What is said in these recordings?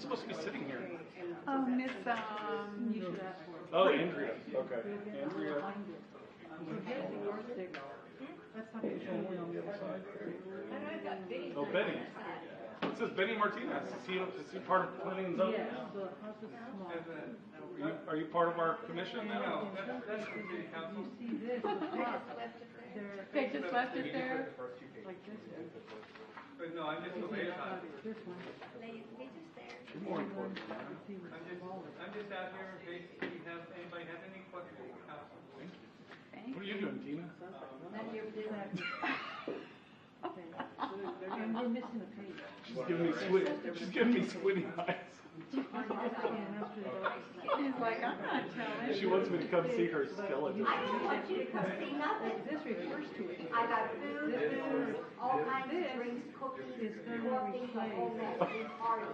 Who's supposed to be sitting here? Miss, Oh, Andrea. Okay. Andrea. Oh, Betty. It says Betty Martinez. Is he part of planning and zoning? Are you part of our commission now? they just left it there. But no, I'm just the liaison. You're more important. I'm just out here in case you have anybody have any questions for council. What are you doing, Tina? And we're missing a page. She's giving me squinty eyes. He's like, I'm not telling. She wants me to come see her skeleton. I don't want you to come see nothing. This refers to it. I got food, all kinds of drinks, cookies, coffee, the whole mess, big party.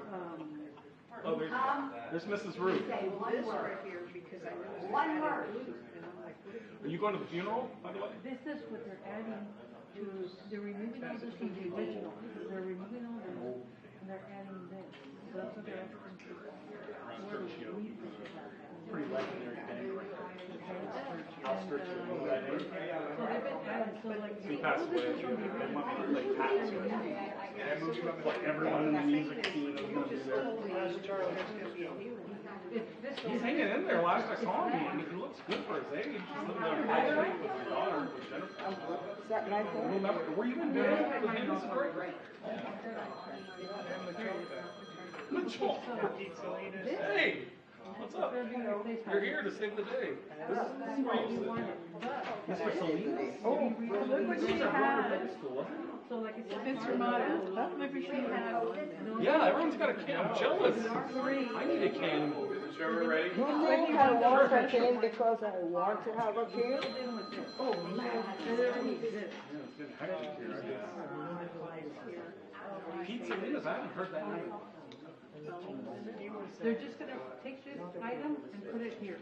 Oh, there's Mrs. Ruth. Say one This word. right here, because I know. One word. And I'm like, what is Are you going to the funeral, by the way? this is what they're adding to, they're removing all this from the original. They're removing all this, and they're adding this. So that's what they're asking for. Where do we think about that? Pretty legendary thing. House church. So they've been adding, so like. He passed away. They want me to play taps with him. Like everyone in the music scene is going to be there. He's hanging in there. Last I saw him, he looks good for his age. He's living down High Street with his daughter, Jennifer. Remember, were you in there with him? This is great. Mitchell. Hey, what's up? You're here to save the day. This is where you sit. Mr. Salinas? Oh, look what she had. School, So like it's Mr. Ramada, look what she had. yeah, everyone's got a can. I'm jealous. I need a can. Is Trevor ready? You know I want a cane because I want to have a cane? Oh, man. And there is this. Pete Salinas, I haven't heard that name. They're just gonna take this item and put it here.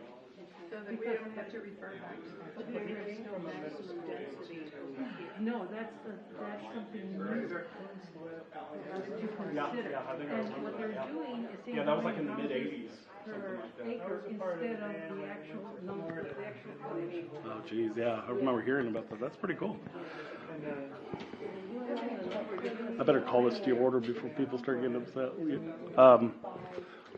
So that we don't have to refer back to it. But there is no maximum density. No, that's something new to consider. Yeah, I think I And remember what that, they're yeah. doing is. Yeah, that was like in the mid-'80s, something Per like that. acre instead of the actual number, the actual footage. Oh, geez, yeah, I remember hearing about that. That's pretty cool. I better call this to order before people start getting upset. All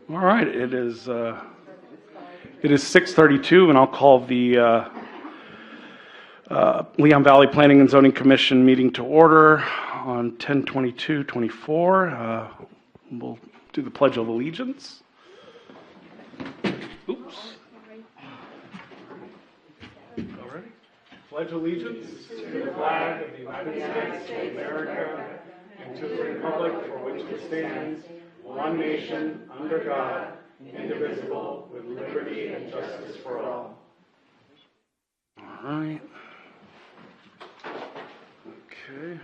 right, it is 6:32, and I'll call the Leon Valley Planning and Zoning Commission meeting to order on 10/22/24. We'll do the Pledge of Allegiance. Oops. All right. Pledge allegiance to the flag of the United States of America and to the republic for which it stands, one nation, under God, indivisible, with liberty and justice for all. All right. Okay.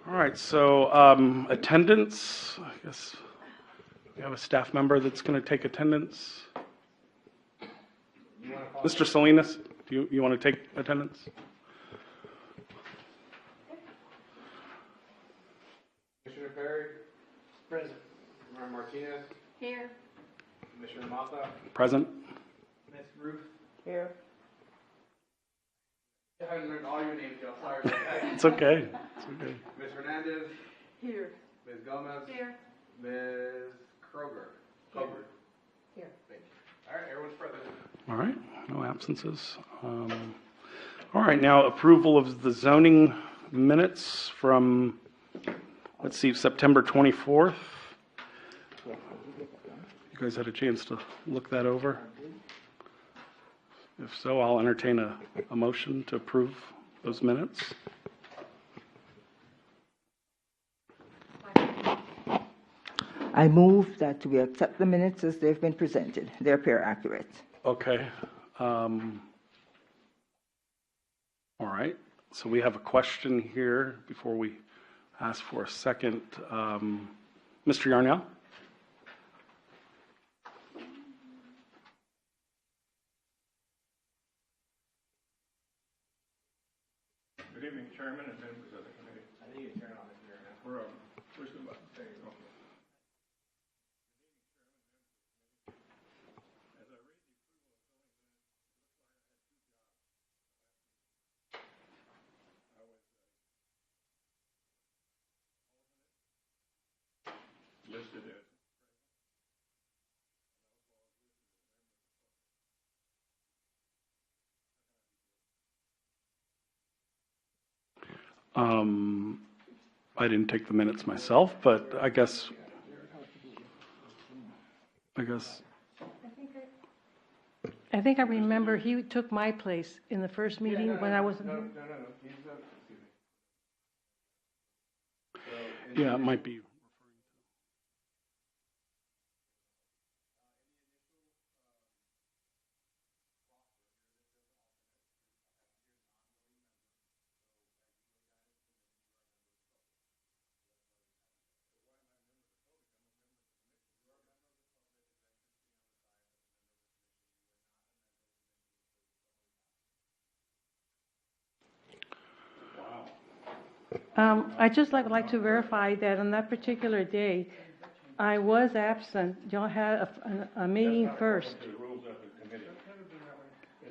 All right, so attendance, I guess we have a staff member that's going to take attendance. Mr. Salinas, do you want to take attendance? Commissioner Perry? Present. Commissioner Martinez? Here. Commissioner Mata? Present. Ms. Ruth? Here. I haven't written all your names down, sorry about that. It's okay. It's okay. Ms. Hernandez? Here. Ms. Gomez? Here. Ms. Kroger? Kroger? Here. Thank you. All right, everyone's present. All right, no absences. All right, now approval of the zoning minutes from, let's see, September 24th. You guys had a chance to look that over? If so, I'll entertain a motion to approve those minutes. I move that we accept the minutes as they've been presented. They appear accurate. Okay. All right. So we have a question here before we ask for a second. Mr. Yarnell? Good evening, Chairman and members of the committee. I think you turn on the camera now. We're pushing the button. There you go. I didn't take the minutes myself, but I guess. I think I remember he took my place in the first meeting when I wasn't here. No. He's, excuse me. Yeah, it might be. I'd just like to verify that on that particular day, I was absent. Y'all had a meeting first.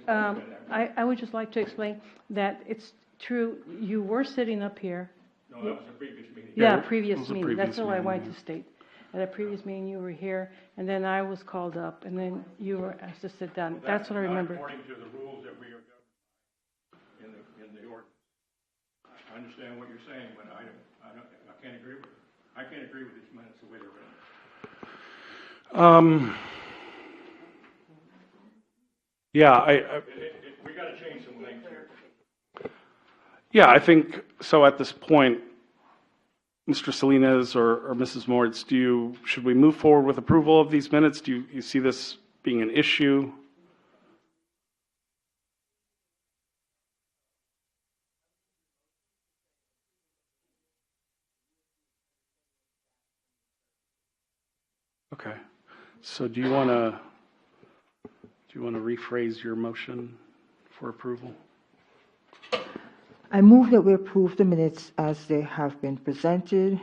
I would just like to explain that it's true, you were sitting up here. No, that was a previous meeting. Yeah, It previous was a meeting. previous That's all I meeting, wanted yeah. to state. At a previous meeting, you were here, and then I was called up, and then you were asked to sit down. That's what I remember. According to the rules that we are governed in the ordinance. I understand what you're saying, but I can't agree with it. I can't agree with these minutes the way they're written. Yeah, We got to change some things here. yeah, I think, so at this point, Mr. Salinas or Mrs. Moritz, should we move forward with approval of these minutes? Do you see this being an issue? Okay, so do you want to rephrase your motion for approval? I move that we approve the minutes as they have been presented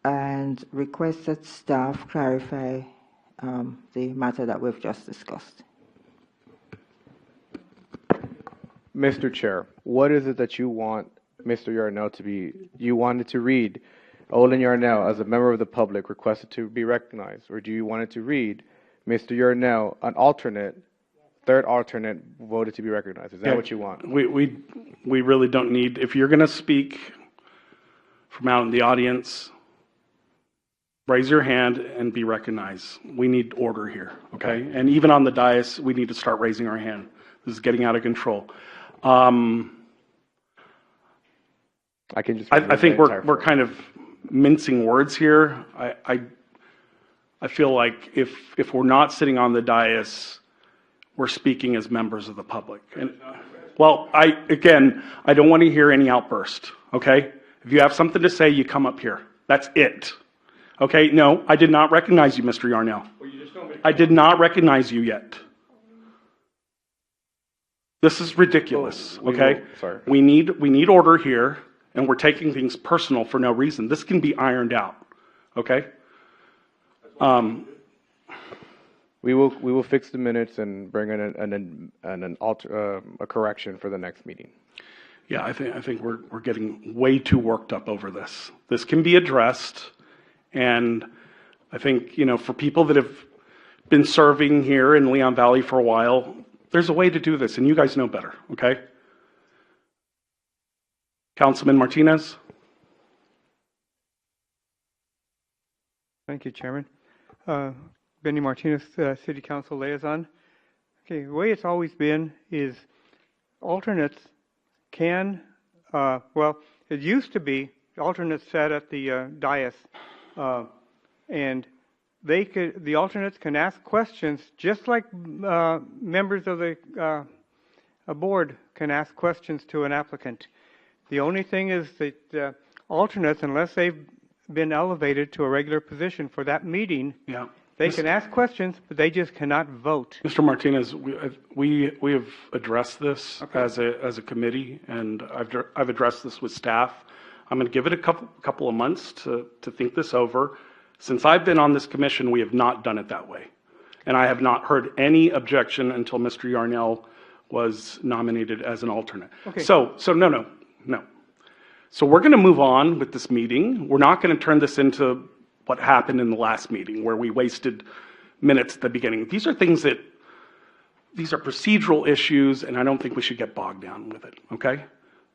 and request that staff clarify the matter that we've just discussed. Mr. Chair, what is it that you want Mr. Yarnell to be? You wanted to read Olin Yarnell as a member of the public requested to be recognized, or do you want it to read Mr. Yarnell, an alternate, third alternate, voted to be recognized? Is that what you want? We really don't need, if you're going to speak from out in the audience, raise your hand and be recognized. We need order here, okay? And even on the dais, we need to start raising our hand. This is getting out of control. I can just. I think we're kind of mincing words here. I feel like if we're not sitting on the dais, we're speaking as members of the public. And well, I don't want to hear any outburst, okay? If you have something to say, you come up here. That's it. Okay? No, I did not recognize you, Mr. Yarnell. Well, you just told me to I did not recognize you yet. This is ridiculous, okay? Sorry. We need order here, and we're taking things personal for no reason. This can be ironed out, okay? We will fix the minutes and bring in a correction for the next meeting. Yeah, I think we're getting way too worked up over this. This can be addressed, and I think, for people that have been serving here in Leon Valley for a while, there's a way to do this, and you guys know better, okay? Councilman Martinez? Thank you, Chairman. Benny Martinez, City Council Liaison. Okay, the way it's always been is alternates can, it used to be alternates sat at the dais, and the alternates can ask questions just like members of the board can ask questions to an applicant. The only thing is that alternates, unless they've been elevated to a regular position for that meeting, Yeah. they can ask questions, but they just cannot vote. Mr. Martinez, we have addressed this as a committee, and I've addressed this with staff. I'm going to give it a couple of months to think this over. Since I've been on this commission, we have not done it that way, and I have not heard any objection until Mr. Yarnell was nominated as an alternate. Okay. So no. So we're going to move on with this meeting. We're not going to turn this into what happened in the last meeting where we wasted minutes at the beginning. These are procedural issues, and I don't think we should get bogged down with it, okay?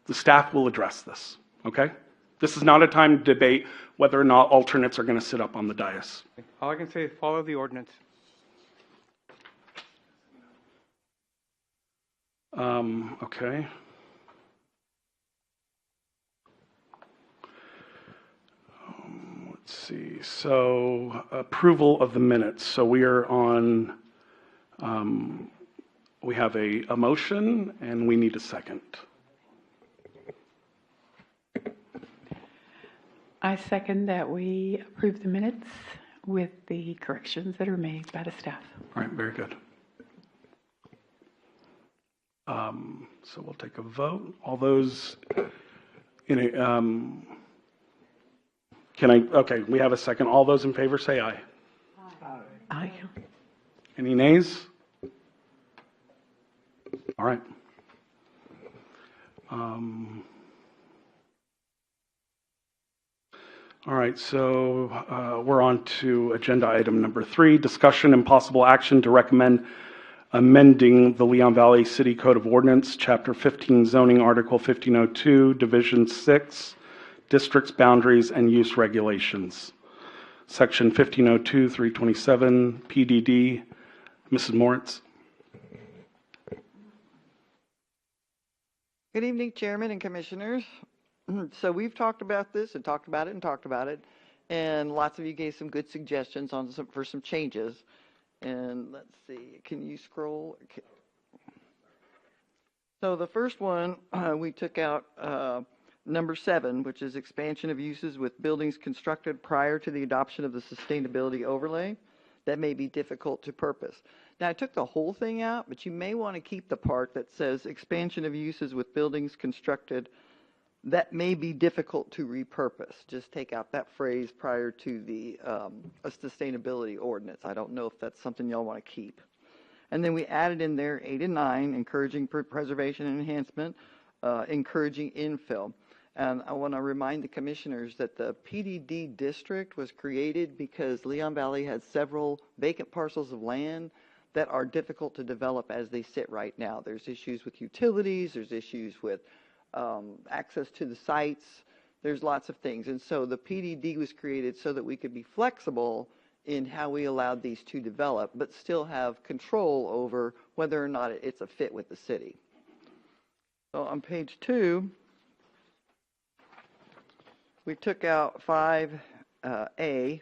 The staff will address this. okay? This is not a time to debate whether or not alternates are going to sit up on the dais. All I can say is follow the ordinance. Okay. Let's see. So approval of the minutes. So we are on, we have a motion and we need a second. I second that we approve the minutes with the corrections that are made by the staff. All right, very good. So we'll take a vote. All those in a, okay, we have a second. All those in favor say aye. Aye. Any nays? All right. All right, so we're on to agenda item number 3, discussion and possible action to recommend amending the Leon Valley City Code of Ordinance, Chapter 15, Zoning, Article 1502, Division 6, Districts, Boundaries, and Use Regulations. Section 1502, 327, PDD. Mrs. Moritz. Good evening, Chairman and Commissioners. So we've talked about this and talked about it and talked about it, and lots of you gave some good suggestions for some changes. And let's see, can you scroll? Okay. So the first one, we took out number 7, which is expansion of uses with buildings constructed prior to the adoption of the sustainability overlay. That may be difficult to purpose. Now, I took the whole thing out, but you may want to keep the part that says expansion of uses with buildings constructed that may be difficult to repurpose. Just take out that phrase prior to the sustainability ordinance. I don't know if that's something y'all want to keep. And then we added in there 8 and 9, encouraging preservation and enhancement, encouraging infill. And I want to remind the commissioners that the PDD district was created because Leon Valley has several vacant parcels of land that are difficult to develop as they sit right now. There's issues with utilities, there's issues with access to the sites, there's lots of things. And so the PDD was created so that we could be flexible in how we allowed these to develop, but still have control over whether or not it's a fit with the city. So on page 2, we took out 5A,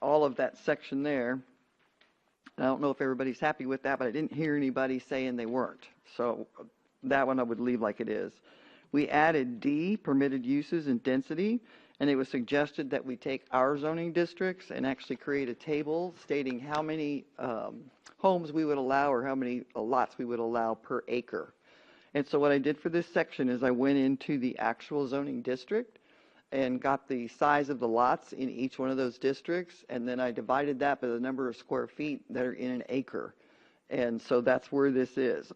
all of that section there. I don't know if everybody's happy with that, but I didn't hear anybody saying they weren't. So that one I would leave like it is. We added D, permitted uses and density, and it was suggested that we take our zoning districts and actually create a table stating how many homes we would allow or how many lots we would allow per acre. And so what I did for this section is I went into the actual zoning district and got the size of the lots in each one of those districts, and then I divided that by the number of square feet that are in an acre. And so that's where this is.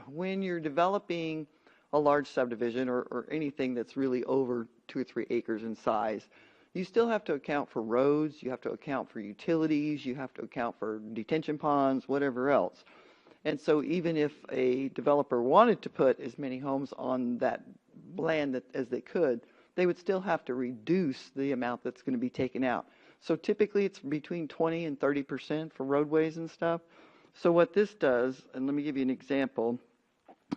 When you're developing a large subdivision or anything that's really over 2 or 3 acres in size, you still have to account for roads, you have to account for utilities, you have to account for detention ponds, whatever else. And so even if a developer wanted to put as many homes on that land as they could, they would still have to reduce the amount that's going to be taken out. So typically it's between 20 and 30% for roadways and stuff. So what this does, and let me give you an example,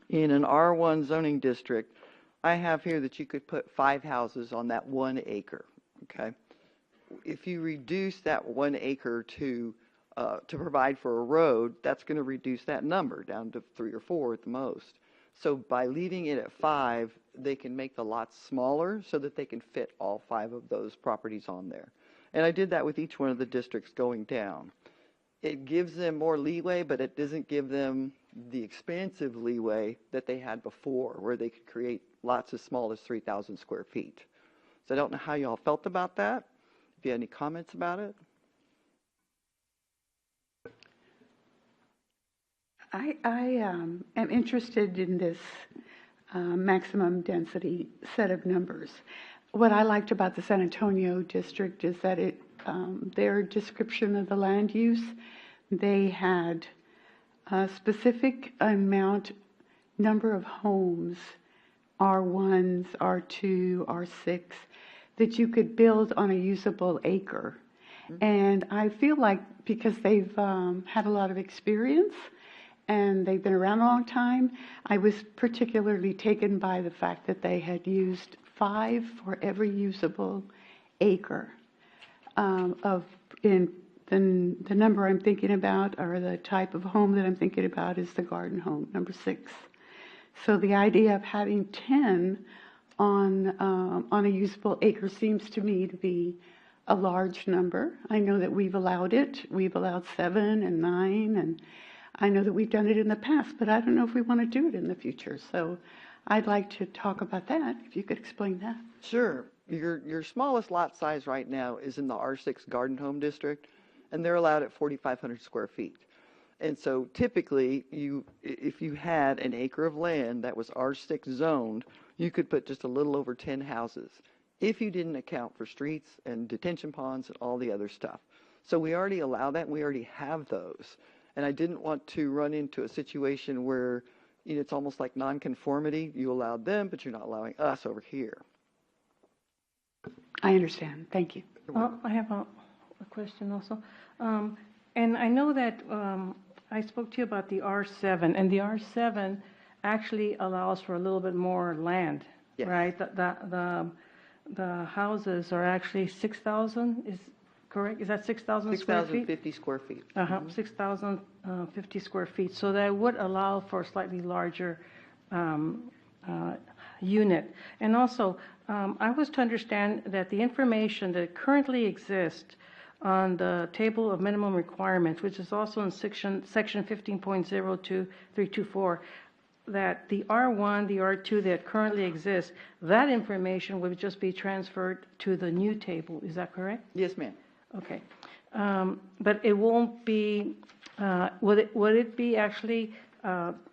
in an R1 zoning district, I have here that you could put 5 houses on that 1 acre, okay? If you reduce that 1 acre to provide for a road, that's going to reduce that number down to 3 or 4 at the most. So by leaving it at 5, they can make the lots smaller so that they can fit all 5 of those properties on there. And I did that with each one of the districts going down. It gives them more leeway, but it doesn't give them the expansive leeway that they had before, where they could create lots as small as 3,000 square feet. So I don't know how y'all felt about that. If you have any comments about it. I am interested in this maximum density set of numbers. What I liked about the San Antonio district is that their description of the land use, they had a specific number of homes R1s, R2, R6, that you could build on a usable acre. And I feel like because they've had a lot of experience and they've been around a long time, I was particularly taken by the fact that they had used 5 for every usable acre the number I'm thinking about, or the type of home that I'm thinking about, is the garden home, number 6. So the idea of having 10 on a usable acre seems to me to be a large number. I know that we've allowed it. We've allowed 7 and 9, and I know that we've done it in the past, but I don't know if we want to do it in the future. So I'd like to talk about that, if you could explain that. Sure. Your smallest lot size right now is in the R6 Garden Home District, and they're allowed at 4,500 square feet. And so typically, if you had an acre of land that was R6 zoned, you could put just a little over 10 houses if you didn't account for streets and detention ponds and all the other stuff. So we already allow that, and we already have those. And I didn't want to run into a situation where it's almost like nonconformity. You allowed them, but you're not allowing us over here. I understand. Thank you. I have a question also. And I know that I spoke to you about the R7, and the R7 actually allows for a little bit more land, Yes. right? The houses are actually 6,000, is correct? Is that 6,000 square feet? 6,050 square feet. 6,050 square feet. So that would allow for a slightly larger unit. And also, I was to understand that the information that currently exists on the table of minimum requirements, which is also in section 15.02324, that the R1, the R2 that currently exists, that information would just be transferred to the new table. Is that correct? Yes, ma'am. Okay. But it won't be, would it be actually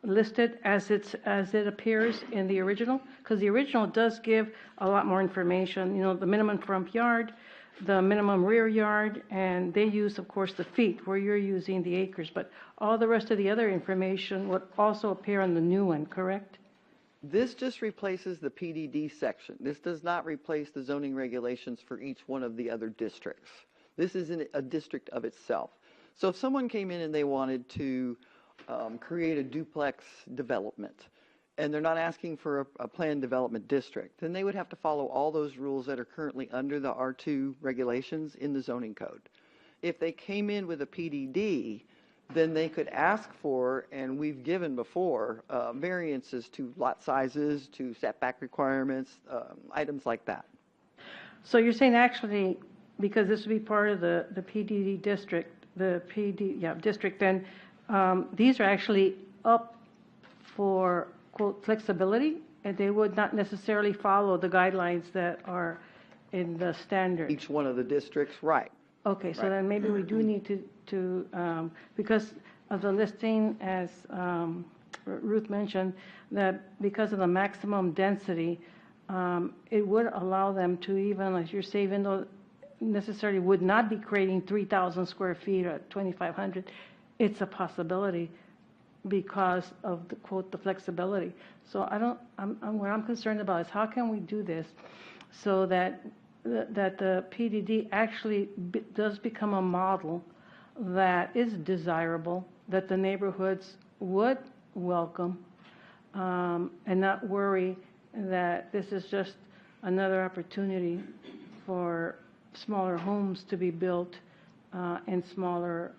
listed as it appears in the original? Because the original does give a lot more information, the minimum front yard, the minimum rear yard, and they use, of course, the feet where you're using the acres, but all the rest of the other information would also appear on the new one, correct? This just replaces the PDD section. This does not replace the zoning regulations for each one of the other districts. This is in a district of itself. So if someone came in and they wanted to create a duplex development, and they're not asking for a planned development district, then they would have to follow all those rules that are currently under the R2 regulations in the zoning code. If they came in with a PDD, then they could ask for, and we've given before, variances to lot sizes, to setback requirements, items like that. So you're saying actually, because this would be part of the PDD district, district, then these are actually up for, quote, flexibility, and they would not necessarily follow the guidelines that are in the standard. Each one of the districts, right. Okay, so Right. then maybe we do need to because of the listing, as Ruth mentioned, that because of the maximum density, it would allow them to even, as you're saying, even though necessarily would not be creating 3,000 square feet or 2,500, it's a possibility because of the, quote, the flexibility. So what I'm concerned about is how can we do this so that the PDD actually does become a model that is desirable, that the neighborhoods would welcome, and not worry that this is just another opportunity for smaller homes to be built in smaller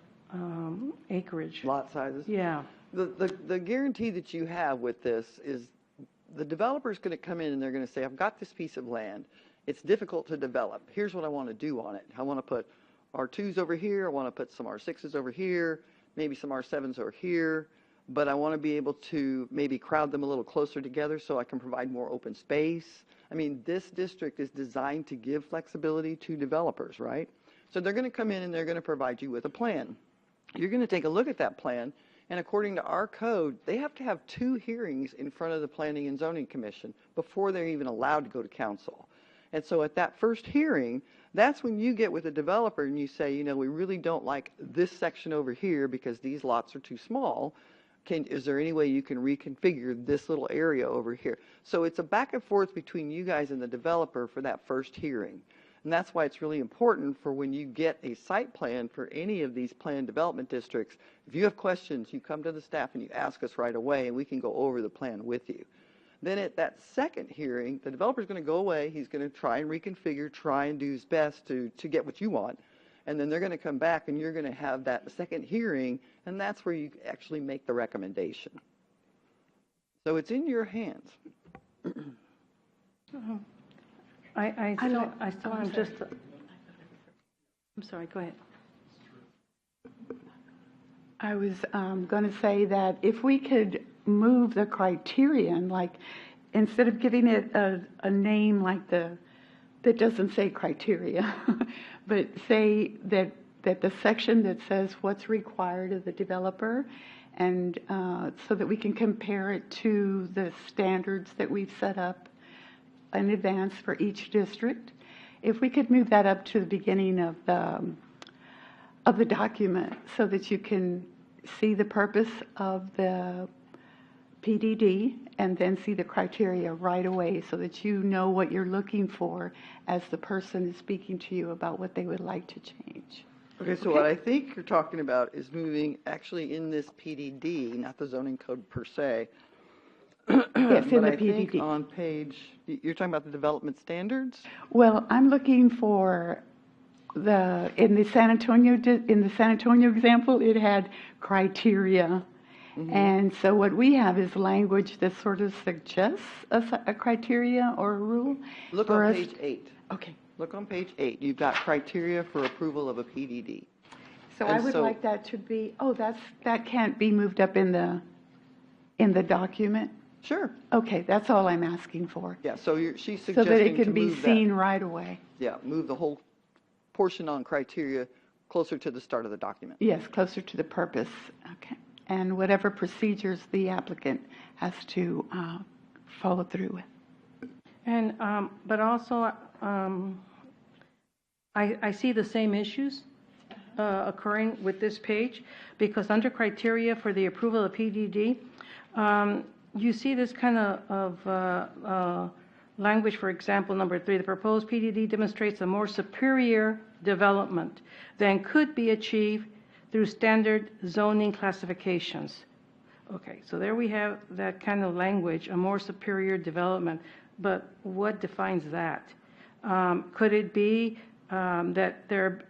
acreage. Lot sizes. Yeah. The guarantee that you have with this is the developer's going to come in and they're going to say, I've got this piece of land. It's difficult to develop. Here's what I want to do on it. I want to put R2s over here. I want to put some R6s over here, maybe some R7s over here. But I want to be able to maybe crowd them a little closer together so I can provide more open space. I mean, this district is designed to give flexibility to developers, right? So they're going to come in and they're going to provide you with a plan. You're going to take a look at that plan, and according to our code, they have to have 2 hearings in front of the Planning and Zoning Commission before they're even allowed to go to council. And so at that first hearing, that's when you get with the developer and you say, we really don't like this section over here because these lots are too small. is there any way you can reconfigure this little area over here? So it's a back and forth between you guys and the developer for that first hearing. And that's why it's really important for when you get a site plan for any of these planned development districts, if you have questions, you come to the staff and you ask us right away, and we can go over the plan with you. Then at that second hearing, the developer's going to go away. He's going to try and reconfigure, try and do his best to get what you want. And then they're going to come back, and you're going to have that second hearing, and that's where you actually make the recommendation. So it's in your hands. I still am just, I'm sorry, go ahead. I was going to say that if we could move the criterion, like instead of giving it a name like that doesn't say criteria, but say that the section that says what's required of the developer, and so that we can compare it to the standards that we've set up in advance for each district. If we could move that up to the beginning of the document so that you can see the purpose of the PDD and then see the criteria right away so that you know what you're looking for as the person is speaking to you about what they would like to change. Okay, so what I think you're talking about is moving actually in this PDD, not the zoning code per se. Yes, in But the I think PDD. on page, you're talking about the development standards? Well, I'm looking for in the San Antonio example, it had criteria. And so what we have is language that sort of suggests a criteria or a rule. Look for on us. page 8. Okay. Look on page 8. You've got criteria for approval of a PDD. So And I would so- like that to be, that can't be moved up in the document? Sure. Okay, that's all I'm asking for. Yeah, so she's So suggesting that it to can be move that. seen right away. Yeah, move the whole portion on criteria closer to the start of the document. Yes, closer to the purpose. Okay. And whatever procedures the applicant has to follow through with. And, but also, I see the same issues occurring with this page, because under criteria for the approval of PDD, you see this kind of language, for example, number 3, the proposed PDD demonstrates a more superior development than could be achieved through standard zoning classifications. Okay, so there we have that kind of language, a more superior development, but what defines that? Could it be that they're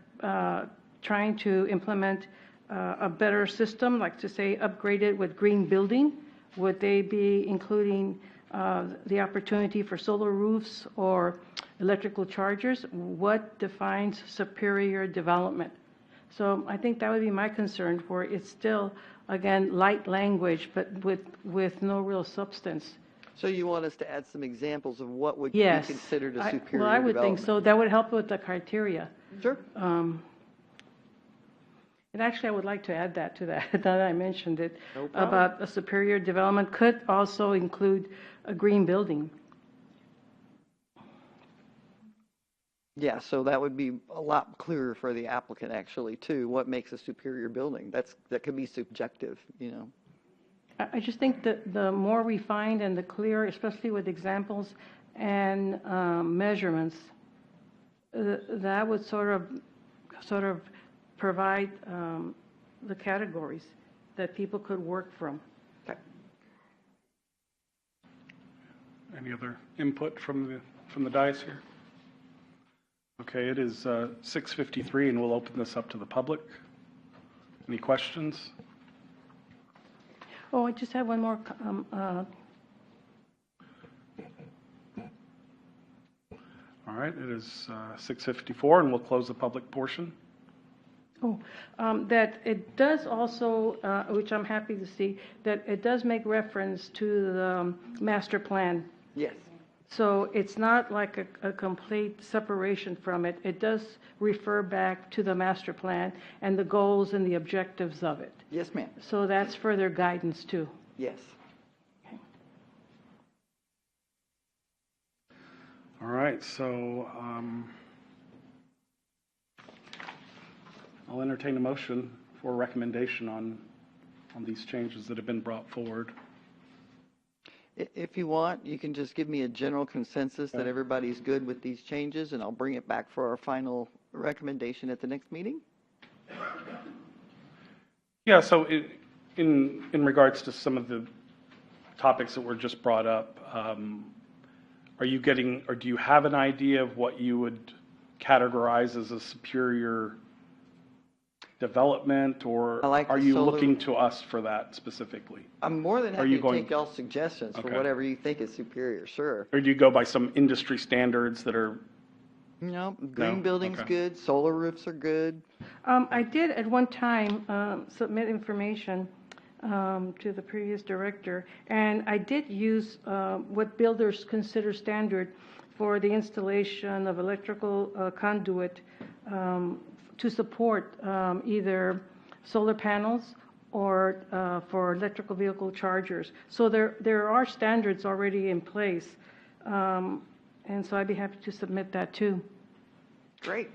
trying to implement a better system, like to say upgrade it with green building? Would they be including the opportunity for solar roofs or electrical chargers? What defines superior development? So I think that would be my concern, where it's still, again, light language, but with no real substance. So you want us to add some examples of what would be Yes. considered a Well, superior I would development? think so. That would help with the criteria. Sure. And actually, I would like to add that to that, now that I mentioned it, No problem. about a superior development could also include a green building. Yeah, so that would be a lot clearer for the applicant, actually, too. What makes a superior building? That could be subjective, you know. I just think that the more refined and the clearer, especially with examples and measurements, that would sort of provide the categories that people could work from. Okay. Any other input from the dais here? Okay, it is 6:53, and we'll open this up to the public. Any questions? Oh, I just have one more. All right, it is 6:54, and we'll close the public portion. That it does also, which I'm happy to see, that it does make reference to the master plan. Yes. So it's not like a complete separation from it. It does refer back to the master plan and the goals and the objectives of it. Yes, ma'am. So that's further guidance too. Yes. All right, so I'll entertain a motion for recommendation on on these changes that have been brought forward. If you want, you can just give me a general consensus that everybody's good with these changes, and I'll bring it back for our final recommendation at the next meeting. Yeah, so in regards to some of the topics that were just brought up, are you getting, or do you have an idea of what you would categorize as a superior development, or I like are the you solar- looking to us for that specifically? I'm more than Are happy you to going- take y'all's suggestions for Okay. whatever you think is superior, sure. Or do you go by some industry standards that are, No, green building's Okay. good, solar roofs are good. I did at one time submit information to the previous director, and I did use what builders consider standard for the installation of electrical conduit to support either solar panels or for electrical vehicle chargers. So there are standards already in place, and so I'd be happy to submit that too. Great.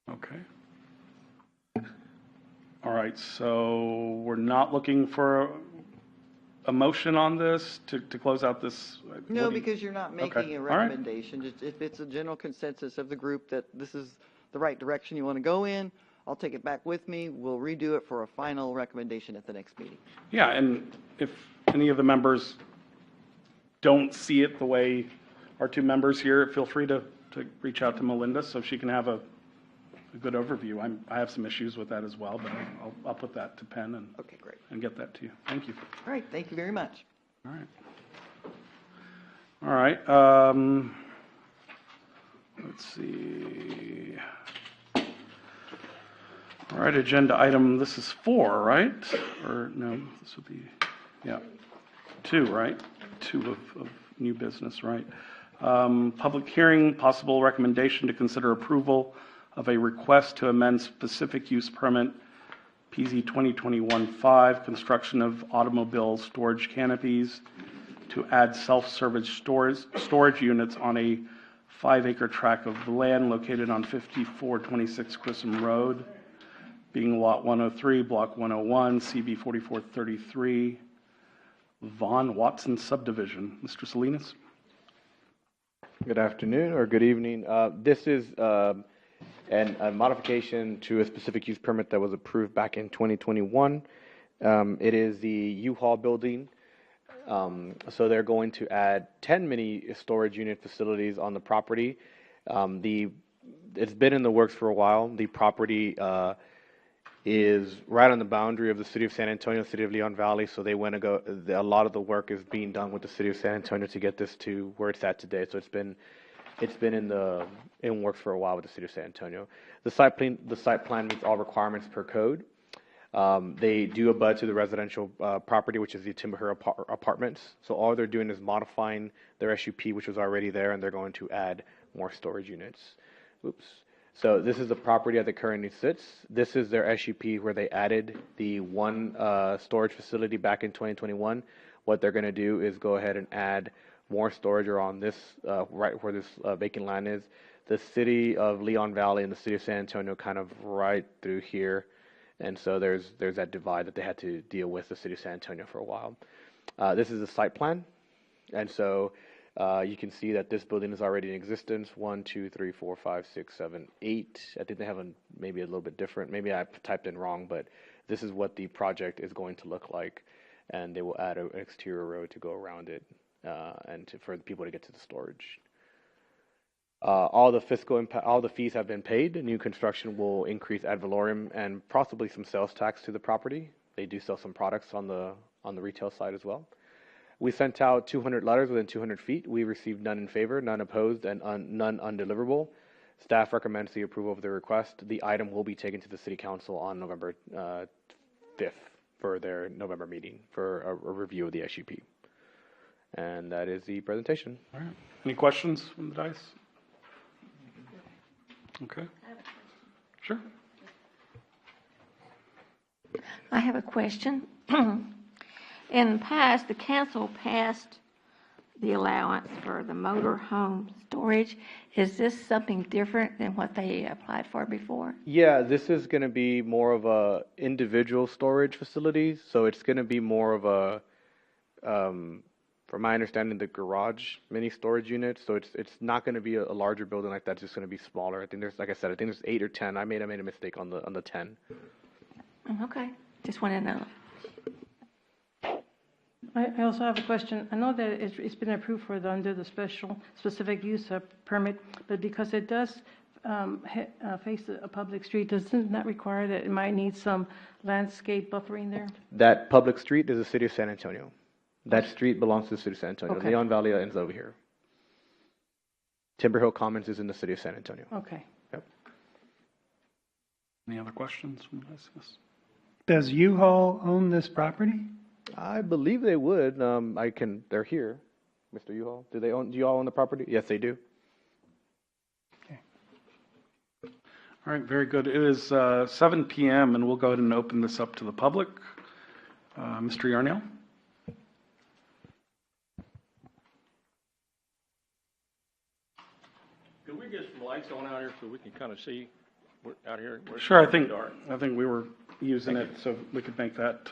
okay. All right, so we're not looking for a motion on this to close out this? No, what do you- because you're not Okay. making a All right. recommendation. Just if it's a general consensus of the group that this is the right direction you want to go in, I'll take it back with me. We'll redo it for a final recommendation at the next meeting. Yeah, and if any of the members don't see it the way our two members here, feel free to reach out to Melinda so she can have a good overview. I have some issues with that as well, but I'll put that to pen Okay, great. and get that to you. Thank you. All right, thank you very much. All right. All right, let's see. All right, agenda item, this is 4, right? Or no, this would be, yeah, 2, right? 2 of new business, right? Public hearing, possible recommendation to consider approval of a request to amend specific use permit PZ 2021-5, construction of automobile storage canopies to add self-service storage units on a 5-acre tract of land located on 5426 Grissom Road, being Lot 103, Block 101, CB 4433, Vaughn Watson subdivision. Mr. Salinas? Good afternoon or good evening. This is a modification to a specific use permit that was approved back in 2021. It is the U-Haul building. So they're going to add 10 mini storage unit facilities on the property. It's been in the works for a while. The property is right on the boundary of the city of San Antonio, city of Leon Valley. So they want to go. A lot of the work is being done with the city of San Antonio to get this to where it's at today. So it's been in works for a while with the city of San Antonio. The site plan meets all requirements per code. They do abut to the residential property, which is the Timber Apartments. So all they're doing is modifying their SUP, which was already there, and they're going to add more storage units. Oops. So this is the property that it currently sits. This is their SUP where they added the one storage facility back in 2021. What they're going to do is go ahead and add more storage around this, right where this vacant land is. The city of Leon Valley and the city of San Antonio kind of right through here. And so there's that divide that they had to deal with the city of San Antonio for a while. This is a site plan. And so you can see that this building is already in existence. 1, 2, 3, 4, 5, 6, 7, 8. I think they have maybe a little bit different. Maybe I typed in wrong, but this is what the project is going to look like. And they will add an exterior road to go around it for the people to get to the storage. All the fees have been paid. New construction will increase ad valorem and possibly some sales tax to the property. They do sell some products on the retail side as well. We sent out 200 letters within 200 feet. We received none in favor, none opposed, and none undeliverable. Staff recommends the approval of the request. The item will be taken to the City Council on November 5th for their November meeting for a review of the SUP. And that is the presentation. All right. Any questions from the dais? Okay. Sure. I have a question. In the past, the council passed the allowance for the motor home storage. Is this something different than what they applied for before? Yeah, this is going to be more of a individual storage facilities, so it's going to be more of a, from my understanding, the garage mini storage unit. So it's not going to be a larger building like that. It's just going to be smaller. I think there's, like I said, I think there's 8 or 10. I made a mistake on the 10. Okay, just want to know. I also have a question. I know that it's been approved for under the specific use permit, but because it does face a public street, doesn't that require that it might need some landscape buffering there? That public street is the city of San Antonio. That street belongs to the city of San Antonio. Okay. Leon Valley ends over here. Timber Hill Commons is in the city of San Antonio. Okay. Yep. Any other questions from this? Does U-Haul own this property? I believe they would. They're here. Mr. U-Haul, do you all own the property? Yes, they do. All right, very good. It is 7 p.m. and we'll go ahead and open this up to the public. Mr. Yarnell? Could we get some lights on out here so we can kind of see out here? Sure, I think we were using it so we could make that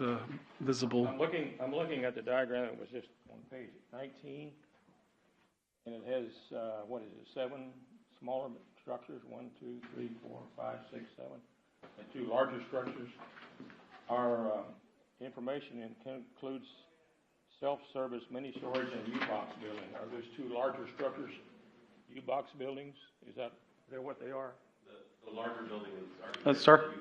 visible. I'm looking at the diagram that was just on page 19, and it has, 7 smaller structures, 1, 2, 3, 4, 5, 6, 7, and 2 larger structures. Our information includes self-service mini storage and U-box building. Are those 2 larger structures U-box buildings? Is that what they are? The larger building is. Sir?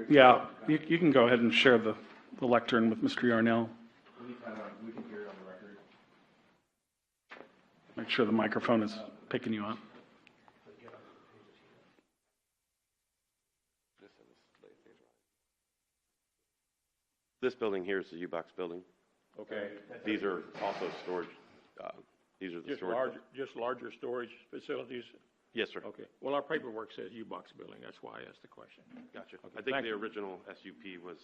Yeah, you can go ahead and share the lectern with Mr. Yarnell. We can hear it on the record. Make sure the microphone is picking you up. This building here is the U-Box building. Okay. These are also storage, these are the storage. Just larger storage facilities? Yes, sir. Okay. Well, our paperwork says U-Box building. That's why I asked the question. Gotcha. Okay, I think thank the you. original SUP was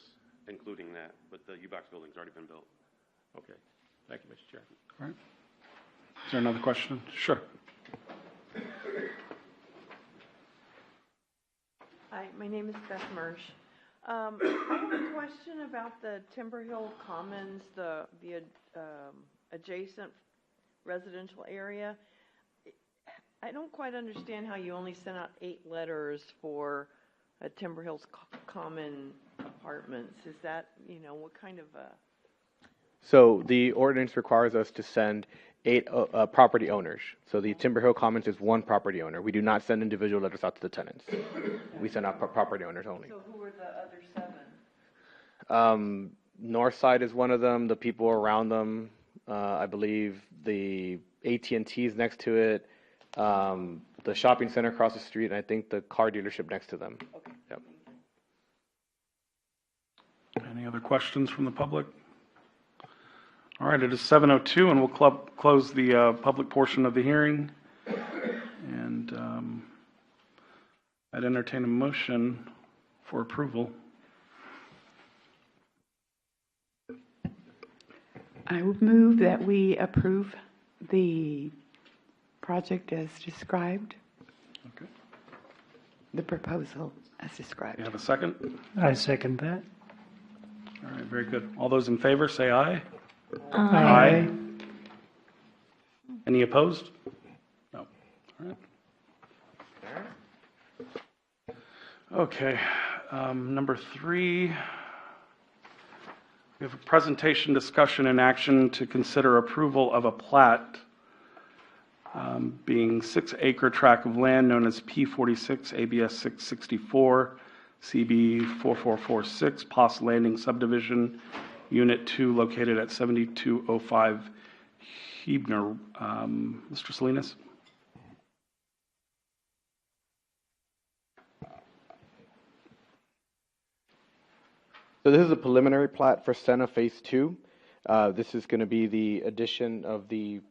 including that, but the U-Box building's already been built. Okay. Thank you, Mr. Chair. All right. Is there another question? Sure. Hi, my name is Beth Mersch. I have a question about the Timber Hill Commons, the adjacent residential area. I don't quite understand how you only sent out 8 letters for Timber Hills Common apartments. Is that, what kind of a... So the ordinance requires us to send 8 property owners. So the Timber Hill Commons is 1 property owner. We do not send individual letters out to the tenants. We send out property owners only. So who are the other 7? Northside is one of them. The people around them, I believe the AT&T is next to it. The shopping center across the street, and I think the car dealership next to them. Okay. Yep. Any other questions from the public? All right, it is 7:02, and we'll close the public portion of the hearing. And I'd entertain a motion for approval. I would move that we approve the project as described. Okay. The proposal as described. You have a second? I second that. All right, very good. All those in favor, say aye. Aye. Any opposed? No. All right. Okay, number 3, we have a presentation, discussion, and action to consider approval of a plat being 6-acre tract of land known as P46 ABS 664 CB 4446 Poss Landing Subdivision Unit 2 located at 7205 Hebner. Mr. Salinas? So this is a preliminary plat for Senna Phase 2. This is going to be the addition of the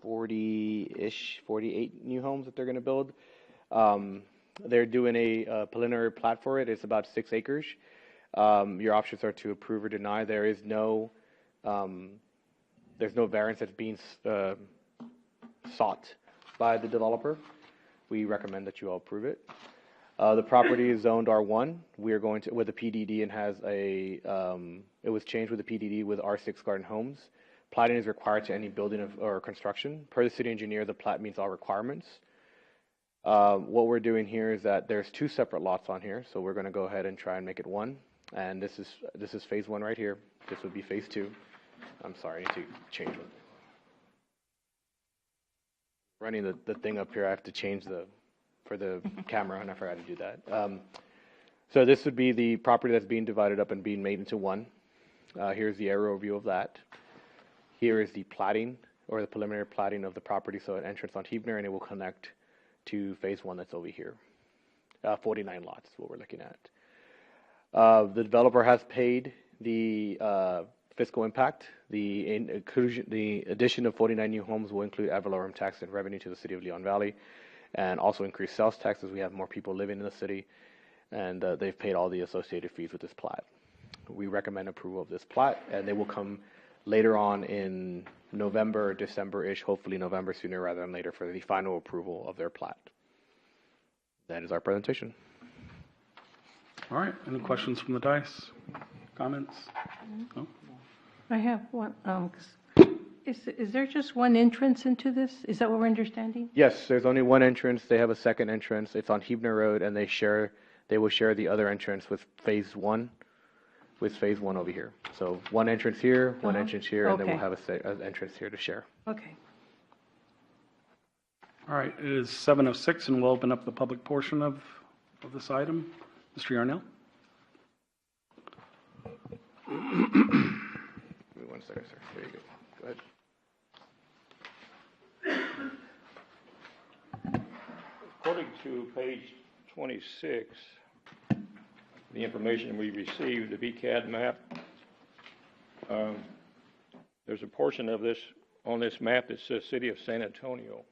40-ish, 48 new homes that they're going to build. They're doing a preliminary plat for it. It's about 6 acres. Your options are to approve or deny. There is no there's no variance that's being sought by the developer. We recommend that you all approve it. The property is zoned R1. We are going to, with the PDD, and has a, it was changed with the PDD with R6 Garden Homes. Plating is required to any building or construction. Per the city engineer, the plat meets all requirements. What we're doing here is that there's 2 separate lots on here, so we're going to go ahead and try and make it one. And this is phase 1 right here. This would be phase 2. I'm sorry, I need to change one. Running the thing up here, I have to change for the camera, and I forgot to do that. So this would be the property that's being divided up and being made into one. Here's the aerial view of that. Here is the platting, or the preliminary platting of the property, so an entrance on Huebner, and it will connect to phase 1 that's over here. 49 lots is what we're looking at. The developer has paid the fiscal impact. The addition of 49 new homes will include ad valorem tax and revenue to the city of Leon Valley, and also increase sales tax as we have more people living in the city, and they've paid all the associated fees with this plat. We recommend approval of this plat, and they will come later on in November, December-ish, hopefully November sooner rather than later, for the final approval of their plat. That is our presentation. All right, any questions from the dais? Comments? No? I have one. Is there just one entrance into this? Is that what we're understanding? Yes, there's only one entrance. They have a second entrance. It's on Huebner Road, and they will share the other entrance with phase 1. With phase 1 over here. So one entrance here, one entrance here, and then we'll have an entrance here to share. Okay. All right, it is 7:06, and we'll open up the public portion of this item. Mr. Yarnell? Give me 1 second, sir. There you go. Go ahead. According to page 26, the information we received, the VCAD map, there's a portion of this, on this map that says City of San Antonio,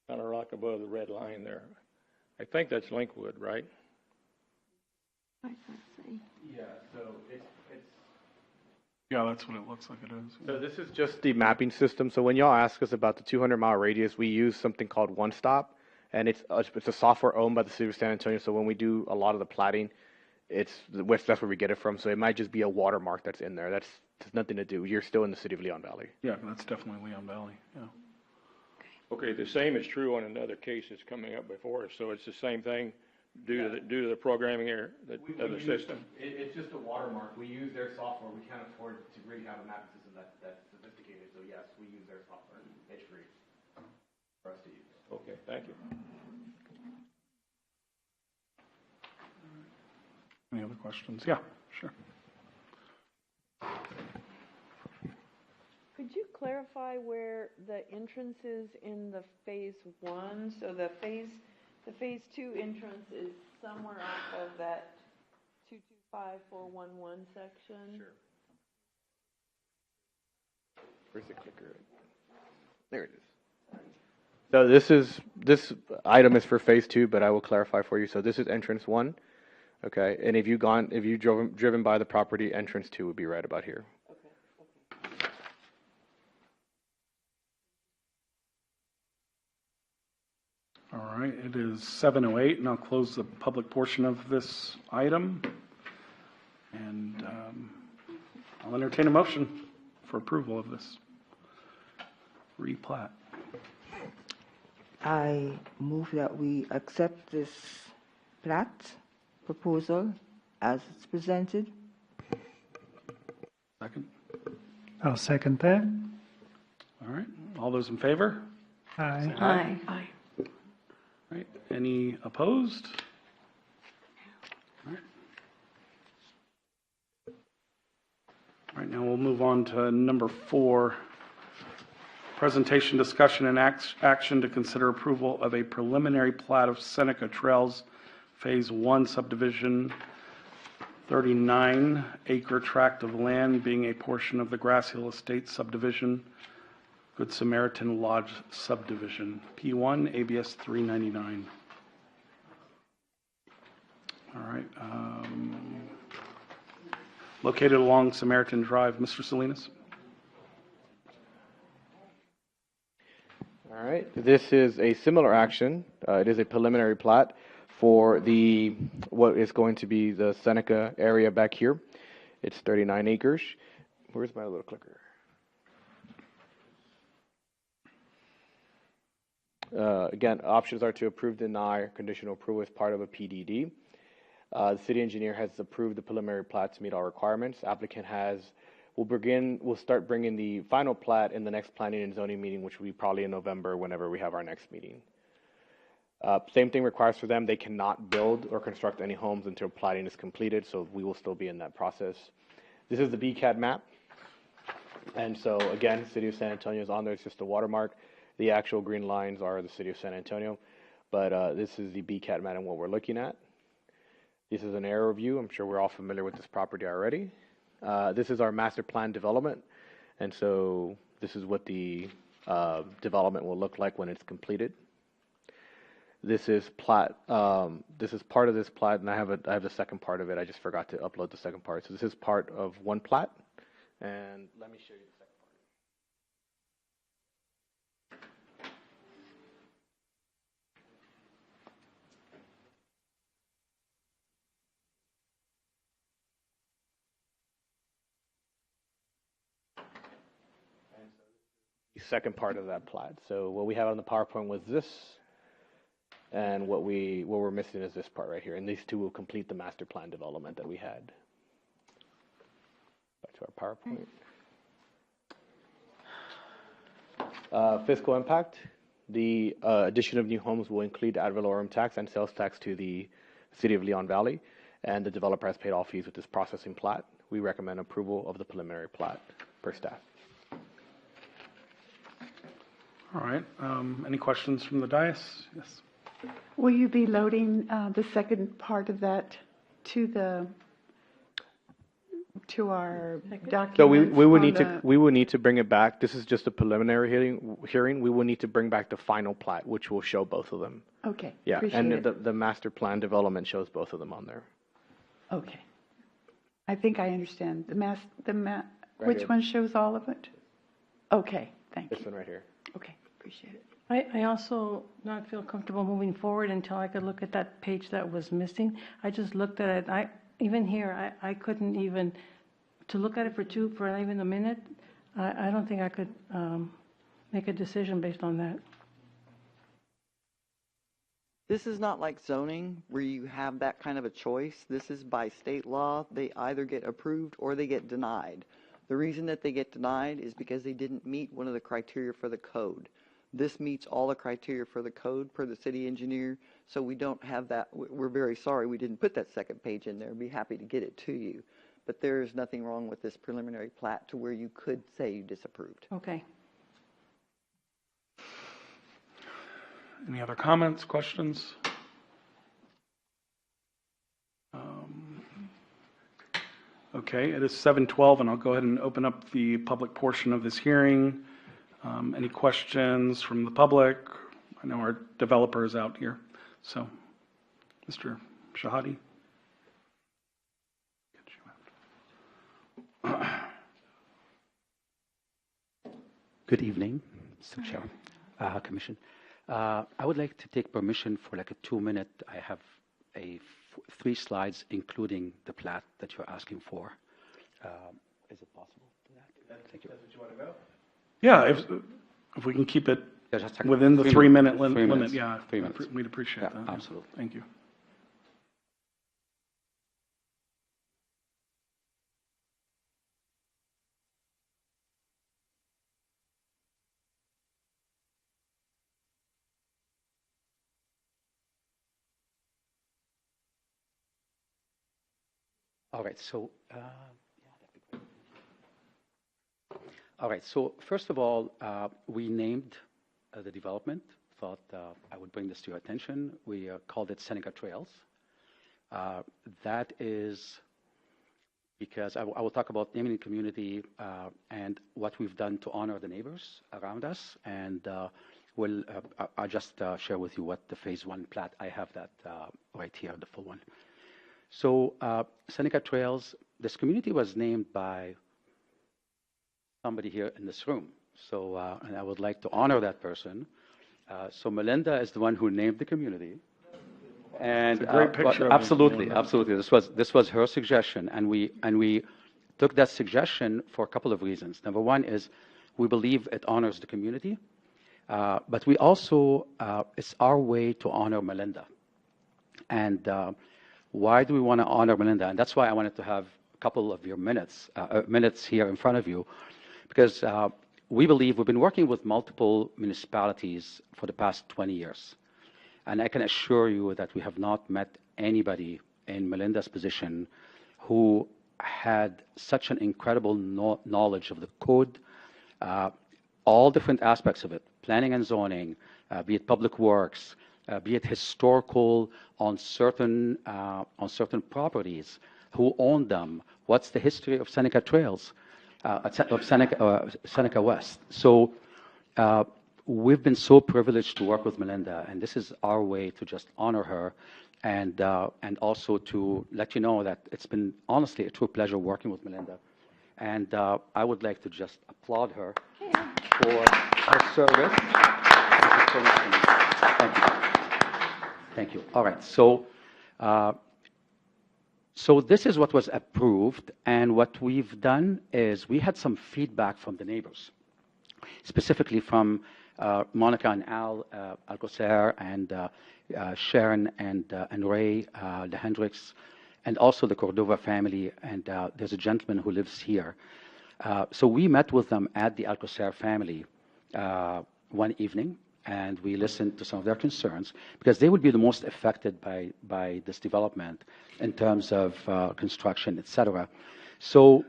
kind of right above the red line there. I think that's Linkwood, right? Yeah, so it's Yeah, that's what it looks like it is. So this is just the mapping system. So when y'all ask us about the 200-mile radius, we use something called One Stop, and it's a software owned by the city of San Antonio. So when we do a lot of the platting, that's where we get it from. So it might just be a watermark that's in there. That's nothing to do. You're still in the city of Leon Valley. Yeah, that's definitely Leon Valley, yeah. Okay, the same is true on another case that's coming up before us, so it's the same thing due to the programming here of the system. It's just a watermark. We use their software. We can't afford to really have a mapping system that's sophisticated. So yes, we use their software. It's free for us to use. Okay, thank you. Any other questions? Yeah, sure. Could you clarify where the entrance is in the phase 1? So the phase 2 entrance is somewhere off of that 225411 section? Sure. Where's the clicker? There it is. So this item is for phase 2, but I will clarify for you. So this is entrance 1, okay? And if you've driven by the property, entrance 2 would be right about here. All right, it is 7:08, and I'll close the public portion of this item. And I'll entertain a motion for approval of this replat. I move that we accept this plat proposal as it's presented. Second. I'll second that. All right, all those in favor? Aye. Aye. Aye. All right, any opposed? All right. All right, now we'll move on to number 4. Presentation, discussion, and action to consider approval of a preliminary plat of Seneca Trails Phase 1 subdivision, 39-acre tract of land being a portion of the Grass Hill Estates subdivision, Good Samaritan Lodge subdivision, P1 ABS 399. All right. Located along Samaritan Drive. Mr. Salinas? All right, this is a similar action. It is a preliminary plat for what is going to be the Seneca area back here. It's 39 acres. Where's my little clicker? Again, options are to approve, deny, or conditional approval as part of a PDD. The city engineer has approved the preliminary plat to meet all requirements. Applicant will start bringing the final plat in the next planning and zoning meeting, which will be probably in November, whenever we have our next meeting. Same thing requires for them. They cannot build or construct any homes until platting is completed, so we will still be in that process. This is the BCAD map. And so again, City of San Antonio is on there. It's just a watermark. The actual green lines are the City of San Antonio. But this is the BCAD map and what we're looking at. This is an aerial view. I'm sure we're all familiar with this property already. This is our master plan development. And so this is what the development will look like when it's completed. This is plat. This is part of this plat, and I have the second part of it. I just forgot to upload the second part. So this is part of one plat, and let me show you the second part. The second part of that plat. So what we have on the PowerPoint was this. And what we're missing is this part right here. And these two will complete the master plan development that we had. Back to our PowerPoint. Fiscal impact. The addition of new homes will include ad valorem tax and sales tax to the City of Leon Valley. And the developer has paid all fees with this processing plat. We recommend approval of the preliminary plat per staff. All right. Any questions from the dais? Yes. Will you be loading the second part of that to our documents? So we will need to bring it back. This is just a preliminary hearing. We will need to bring back the final plat, which will show both of them. Okay. Yeah, and it. the master plan development shows both of them on there. Okay. I think I understand. Right which here. one shows all of it? Okay, thank you. This one right here. Okay, appreciate it. I also not feel comfortable moving forward until I could look at that page that was missing. I just looked at it. Even here, I couldn't even, to look at it for even a minute, I don't think I could make a decision based on that. This is not like zoning where you have that kind of a choice. This is by state law. They either get approved or they get denied. The reason that they get denied is because they didn't meet one of the criteria for the code. This meets all the criteria for the code per the city engineer, so we don't have that. We're very sorry we didn't put that second page in there. I'd be happy to get it to you. But there is nothing wrong with this preliminary plat to where you could say you disapproved. Okay. Any other comments, questions? Okay, it is 7:12, and I'll go ahead and open up the public portion of this hearing. Any questions from the public? I know our developer is out here. So, Mr. Shahadi. Good evening, Mr. Chair, Commission. I would like to take permission for like a 2-minute. I have 3 slides, including the plat that you're asking for. Is it possible to do that? Thank you. That's what you want to go? Yeah, if we can keep it within the 3-minute limit, yeah, 3 minutes. We'd appreciate that. Absolutely. Thank you. All right, so first of all, we named the development. Thought I would bring this to your attention. We called it Seneca Trails. That is because I will talk about naming the community and what we've done to honor the neighbors around us, and I'll just share with you what the Phase 1 plat. I have that right here, the full one. So Seneca Trails, this community was named by somebody here in this room. So, and I would like to honor that person. So Melinda is the one who named the community. And It's a great picture of the absolutely, community. absolutely. This was her suggestion, and we took that suggestion for a couple of reasons. Number one is we believe it honors the community, but we also it's our way to honor Melinda. And why do we want to honor Melinda? And that's why I wanted to have a couple of your minutes here in front of you, because we believe we've been working with multiple municipalities for the past 20 years. And I can assure you that we have not met anybody in Melinda's position who had such an incredible knowledge of the code, all different aspects of it, planning and zoning, be it public works, be it historical on certain properties, who owned them, what's the history of Seneca Trails, of Seneca West. So we've been so privileged to work with Melinda, and this is our way to just honor her, and also to let you know that it's been honestly a true pleasure working with Melinda. And I would like to just applaud her for her service. Thank you so much. Thank you. Thank you. All right. So, so this is what was approved, and what we've done is we had some feedback from the neighbors, specifically from Monica and Al Alcocer, and Sharon and Ray the Hendricks, and also the Cordova family, and there's a gentleman who lives here. So we met with them at the Alcocer family one evening, and we listened to some of their concerns, because they would be the most affected by this development in terms of construction, etc. So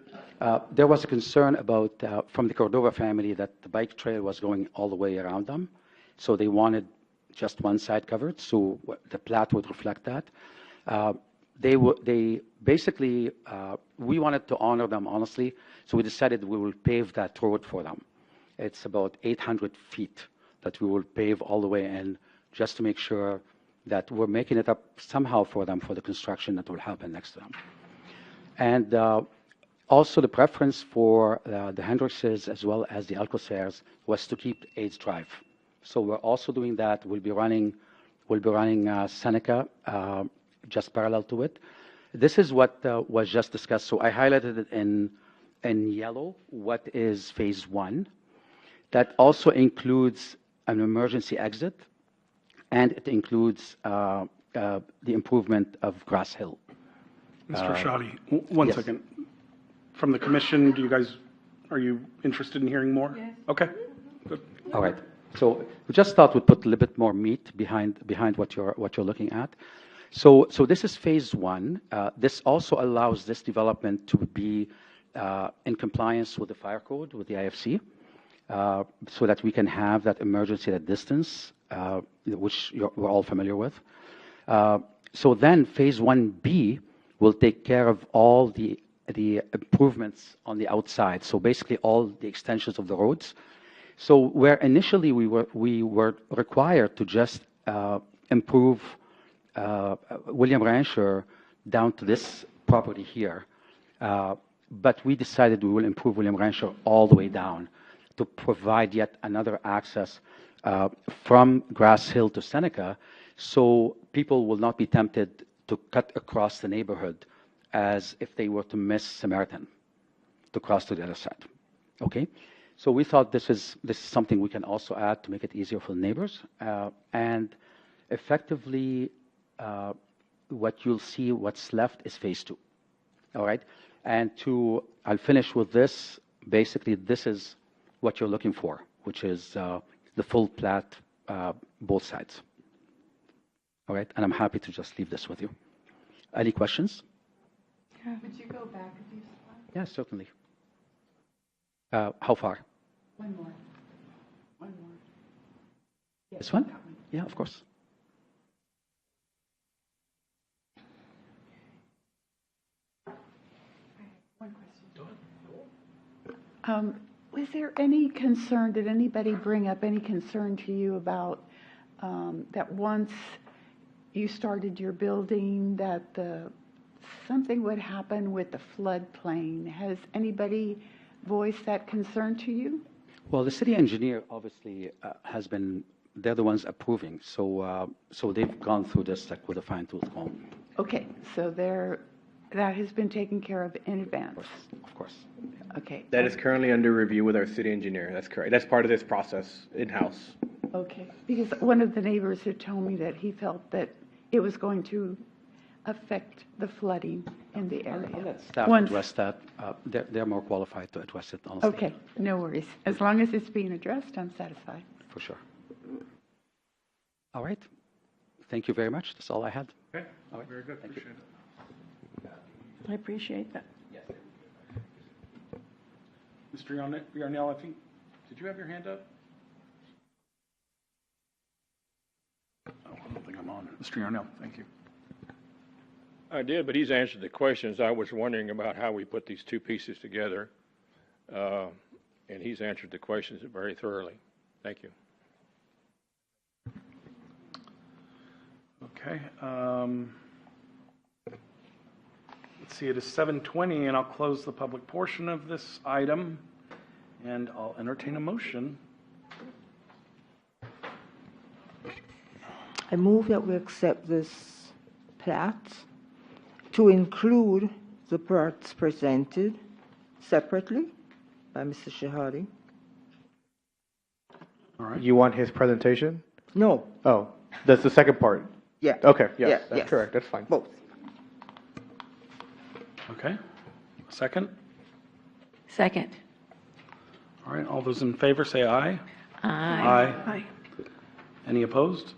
there was a concern about, from the Cordova family, that the bike trail was going all the way around them. So they wanted just one side covered, so the plat would reflect that. They basically, we wanted to honor them, honestly, so we decided we will pave that road for them. It's about 800 feet that we will pave all the way in, just to make sure that we're making it up somehow for them for the construction that will happen next to them. And also the preference for the Hendrickses as well as the Alcocers was to keep AIDS Drive. So we're also doing that. We'll be running Seneca just parallel to it. This is what was just discussed. So I highlighted it in yellow, what is phase one. That also includes an emergency exit, and it includes the improvement of Grass Hill. Mr. Shadi, one yes. second. From the commission, are you interested in hearing more? Yes. Okay, good. All right. So we just thought we'd put a little bit more meat behind what you're looking at. So this is phase one. This also allows this development to be in compliance with the fire code, with the IFC, so that we can have that emergency at distance, which we're all familiar with. So then phase 1B will take care of all the improvements on the outside. So basically all the extensions of the roads. So where initially we were required to just improve William Rancher down to this property here, but we decided we will improve William Rancher all the way down to provide yet another access from Grass Hill to Seneca, so people will not be tempted to cut across the neighborhood as if they were to miss Samaritan to cross to the other side. Okay, so we thought this is something we can also add to make it easier for the neighbors, and effectively what you'll see, what's left is phase two. All right, and I'll finish with this. Basically, this is what you're looking for, which is the full plat, both sides. All right, and I'm happy to just leave this with you. Any questions? Would you go back a few slides? Yes, certainly. How far? One more. One more. Yeah, This one? that Yeah, of course. One question. Was there any concern, did anybody bring up any concern to you about that once you started your building, that something would happen with the floodplain? Has anybody voiced that concern to you? Well, the city engineer obviously has been, they're the ones approving, so they've gone through this like with a fine tooth comb. Okay, so that has been taken care of in advance. Of course. Okay. That is currently under review with our city engineer. That's correct. That's part of this process in-house. Okay, because one of the neighbors had told me that he felt that it was going to affect the flooding in the area. Staff Once- address that. They're more qualified to address it, honestly. Okay, no worries. As long as it's being addressed, I'm satisfied. For sure. All right. Thank you very much. That's all I had. Okay, All right. very good, Thank you. appreciate it. I appreciate that. Mr. Yarnell, I think, did you have your hand up? Oh, I don't think I'm on. Mr. Yarnell, thank you. I did, but he's answered the questions. I was wondering about how we put these two pieces together, and he's answered the questions very thoroughly. Thank you. Okay. Let's see, it is 7:20, and I'll close the public portion of this item, and I'll entertain a motion. I move that we accept this plat to include the parts presented separately by Mr. Shahadi. All right. You want his presentation? No. Oh, that's the second part. Yeah. Okay, yes, Yeah, that's yes. correct. That's fine. Both. Okay. Second? Second. All right, all those in favor say aye. Aye. Aye. Any opposed?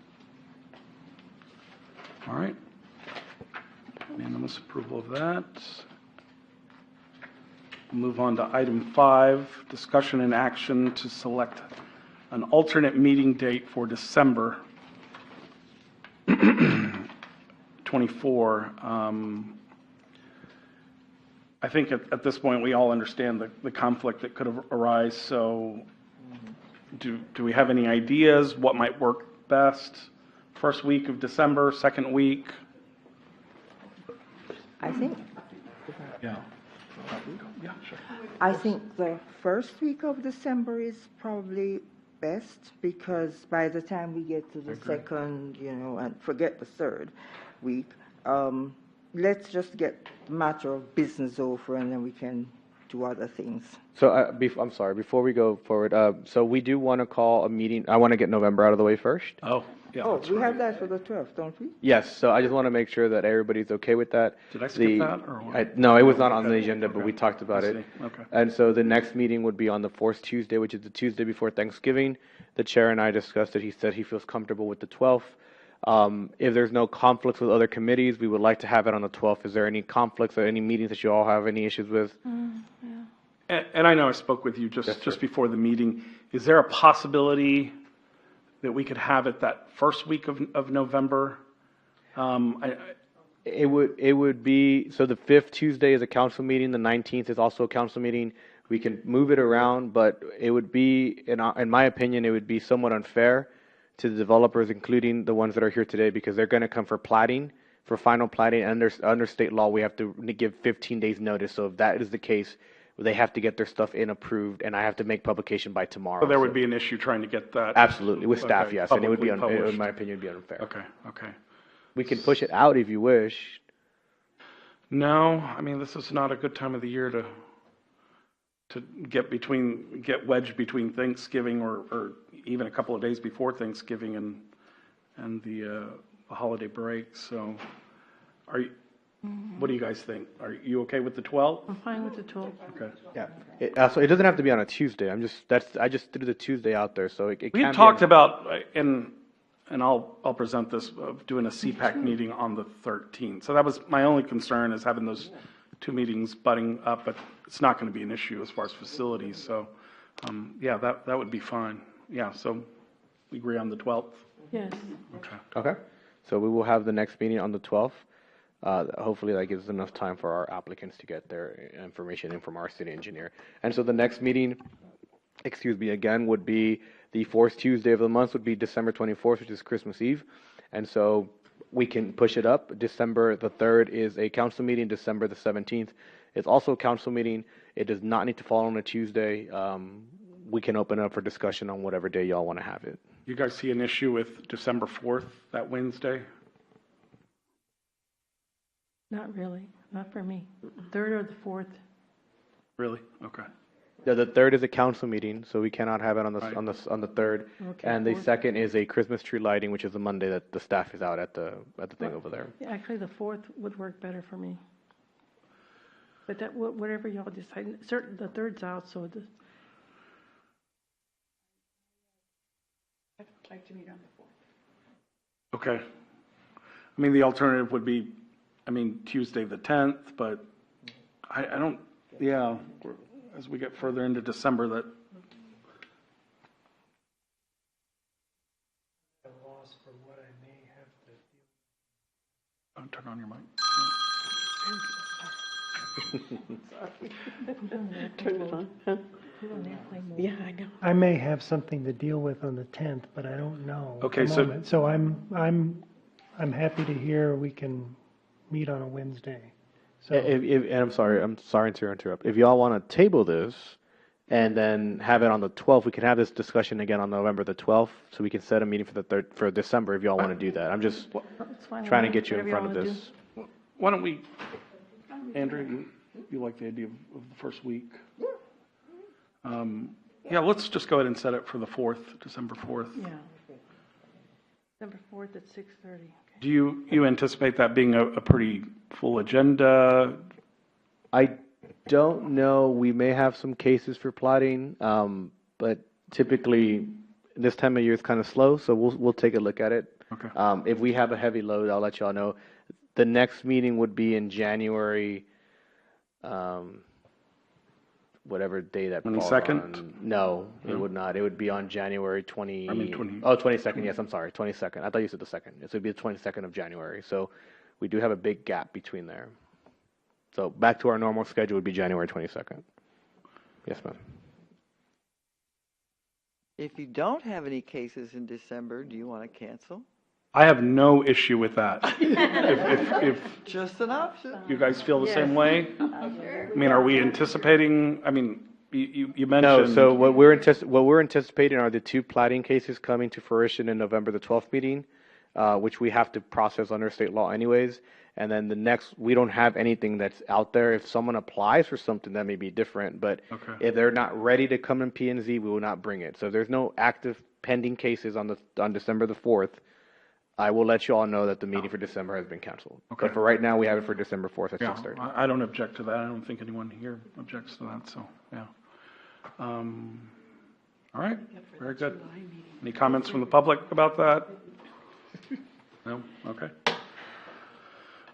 All right. Unanimous approval of that. Move on to item 5, discussion and action to select an alternate meeting date for December 24. I think at this point, we all understand the conflict that could arise, so do we have any ideas what might work best? First week of December, second week? I think, Yeah. Yeah, sure. I think the first week of December is probably best, because by the time we get to the second, and forget the third week, let's just get the matter of business over, and then we can do other things. So, I'm sorry, before we go forward, so we do want to call a meeting, I want to get November out of the way first. Oh, yeah, Oh, that's we right. have that for the 12th, don't we? Yes, so I just want to make sure that everybody's okay with that. Did I skip that, or what? No, it was not on the Okay, agenda, but we okay. talked about I it. see, okay. And so the next meeting would be on the fourth Tuesday, which is the Tuesday before Thanksgiving. The chair and I discussed it. He said he feels comfortable with the 12th. If there's no conflicts with other committees, we would like to have it on the 12th. Is there any conflicts or any meetings that you all have any issues with? And I know I spoke with you just before the meeting. Is there a possibility that we could have it that first week of November? It would be, so the 5th Tuesday is a council meeting, the 19th is also a council meeting. We can move it around, but it would be, in my opinion, it would be somewhat unfair to the developers, including the ones that are here today, because they're going to come for plating, for final plating. Under state law, we have to give 15 days notice. So if that is the case, they have to get their stuff in approved, and I have to make publication by tomorrow. So there would be an issue trying to get that? Absolutely, with staff, Okay, yes, and it would be, publicly published. in my opinion, it would be unfair. Okay. We can push it out if you wish. No, I mean, this is not a good time of the year to get wedged between Thanksgiving or even a couple of days before Thanksgiving and the holiday break. So, what do you guys think? Are you okay with the 12th? I'm fine with the 12th. Okay. Yeah. So it doesn't have to be on a Tuesday. I just threw the Tuesday out there, so it We can had be talked on- about, and I'll present this, of doing a CPAC meeting on the 13th. So that was my only concern, is having those two meetings butting up, but it's not going to be an issue as far as facilities. So, yeah, that would be fine. Yeah, so we agree on the 12th? Yes. Okay. So we will have the next meeting on the 12th. Hopefully that gives enough time for our applicants to get their information in from our city engineer. And so the next meeting, again, would be the fourth Tuesday of the month, would be December 24th, which is Christmas Eve. And so we can push it up. December the 3rd is a council meeting. December the 17th is also a council meeting. It does not need to fall on a Tuesday. we can open up for discussion on whatever day y'all want to have it. You guys see an issue with December 4th, that Wednesday? Not really, not for me. 3rd or the 4th. Really? Okay. The 3rd is a council meeting, so we cannot have it on Right. on the 3rd. Okay, And the 4th. 2nd is a Christmas tree lighting, which is a Monday that the staff is out at the thing over there. Yeah, actually, the 4th would work better for me. But that, whatever y'all decide, certain, the 3rd's out, so the, I'd like to meet on the 4th. Okay. I mean, the alternative would be, Tuesday the 10th, but I don't, yeah, as we get further into December, that, A loss for what I may have to turn on your mic. Turn it on, huh? Yeah, I know. I may have something to deal with on the 10th, but I don't know. at Okay, the so- moment. So I'm happy to hear we can meet on a Wednesday. So And I'm sorry to interrupt. If y'all want to table this and then have it on the 12th, we can have this discussion again on November the 12th, so we can set a meeting for the 3rd, for December if y'all want to do that. I'm just it's fine. trying to get you in Whatever front of y'all this. Why don't we, Andrew, you like the idea of the first week? Yeah, let's just go ahead and set it for the 4th, December 4th. Yeah. December 4th at 6:30. Do you anticipate that being a pretty full agenda? I don't know. We may have some cases for plotting, but typically this time of year is kind of slow, so we'll take a look at it. Okay. If we have a heavy load, I'll let y'all know. The next meeting would be in January, whatever day that falls 22nd? on. No, it would not. It would be on January 20. 20. Oh, 22nd. Yes, I'm sorry, 22nd. I thought you said the 2nd. It would be the 22nd of January. So we do have a big gap between there. So back to our normal schedule would be January 22nd. Yes, ma'am. If you don't have any cases in December, do you want to cancel? I have no issue with that. If Just an option. you guys feel the Yes. same way? Sure. I mean, are we anticipating, you No, mentioned. so what we're anticipating are the 2 plating cases coming to fruition in November the 12th meeting, which we have to process under state law anyways. And then the next, we don't have anything that's out there. If someone applies for something, that may be different. But Okay. if they're not ready to come in P&Z, we will not bring it. So if there's no active pending cases on December the 4th, I will let you all know that the meeting for December has been canceled. Okay. But for right now, we have it for December 4th at Yeah, 6:30. I don't object to that. I don't think anyone here objects to that, so, yeah. All right, very good. Any comments from the public about that? No? Okay.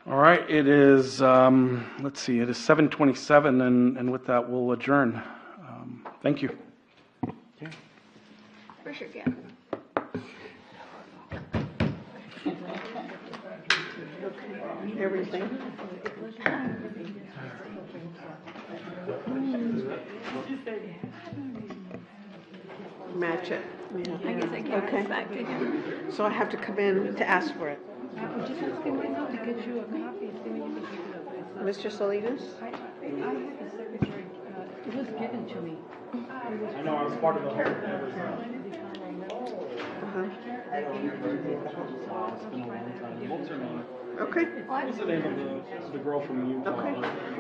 All right, it is, let's see, it is 7:27, and with that, we'll adjourn. Thank you. Where's your gavel? Everything. Match it. Yeah. I guess I gave Okay. it back to him. So I have to come in to ask for it. Just ask him right now to get you a copy, see when you can pick it up. Mr. Salinas? I had the secretary, it was given to me. I know, I was part of the whole Uh-huh. What's her name? Okay. What's the name of the girl from Utah? Okay.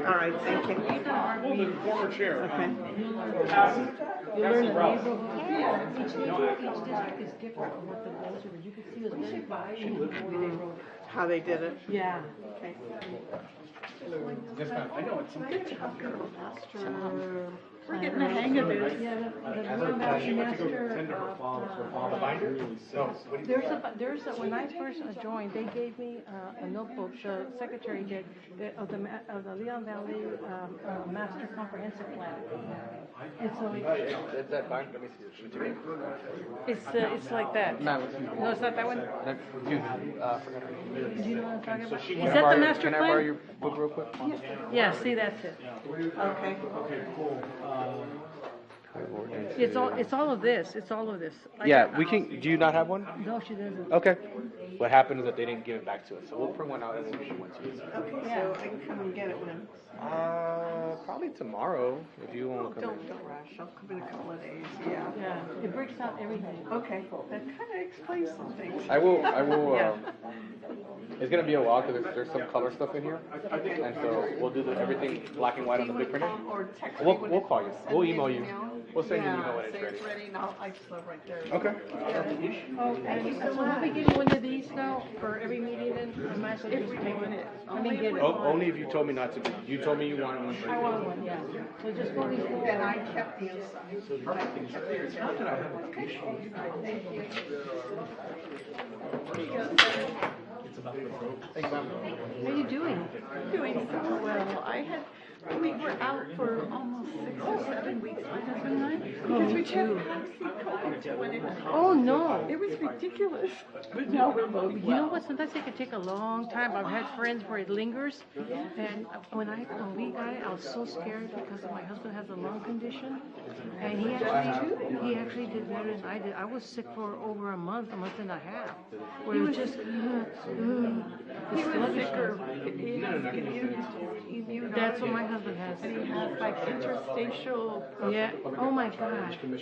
All right, thank you. Well, the former chair. Okay. Cassie. You learn the Rouse. neighborhood, each district is different from what the goals are, you can see it was very vibrant the way they wrote it. How they did it? Yeah. Okay. Yes, ma'am. I know, it's something. We're getting the hang of it. Yeah, the As one a, about she went to go master, tender her father binder. No, what do you there's a, when I first joined, they gave me a notebook, the secretary did, of the Leon Valley, Master Comprehensive Plan. And so That's that binder. Let me see it. it's like that. No, No, it's not that one? Do you know what I'm talking about? Can Is I that borrow- the master Can I borrow plan? your book real quick? Yeah, see, that's it. Okay. Okay, cool. It's all of this, it's all of this. Yeah, we can, do you not have one? No, she doesn't. Okay. What happened is that they didn't give it back to us, so we'll print one out and we'll issue one to you. Okay, so I can come and get it when? Probably tomorrow, if you want to come in. Don't rush, I'll come in a couple of days, yeah. Yeah, it breaks out everything. Okay, that kind of explains some things. I will, Yeah. it's gonna be a while because there's some color stuff in here. And so we'll do everything black and white on the big printer. Or text me We'll, when we'll it's- call you, send we'll me an email you. We'll send you an email when it's Say ready. it's ready, and I just live right there. Okay. Oh, and so we'll be getting one of these now for every meeting then? I might as well just take one. I mean, get it. Only if you told me not to. You told me you wanted one. I want one, yeah. So just go these four. And I kept the inside. I kept the inside. Okay. Thank you. How are you doing? Doing so well. We were out for almost 6 or 7 weeks, my husband and I, because we kept passing COVID to one another. Oh, no. It was ridiculous. But now we're both You know what? Sometimes it can take a long time. I've had friends where it lingers, and when we got it, I was so scared because my husband has a lung condition, and he actually did better than I did. I was sick for over a month and a half, where it was just He was sicker. That's what my husband has. And he has like interstitial. Yeah. Oh my gosh. See, my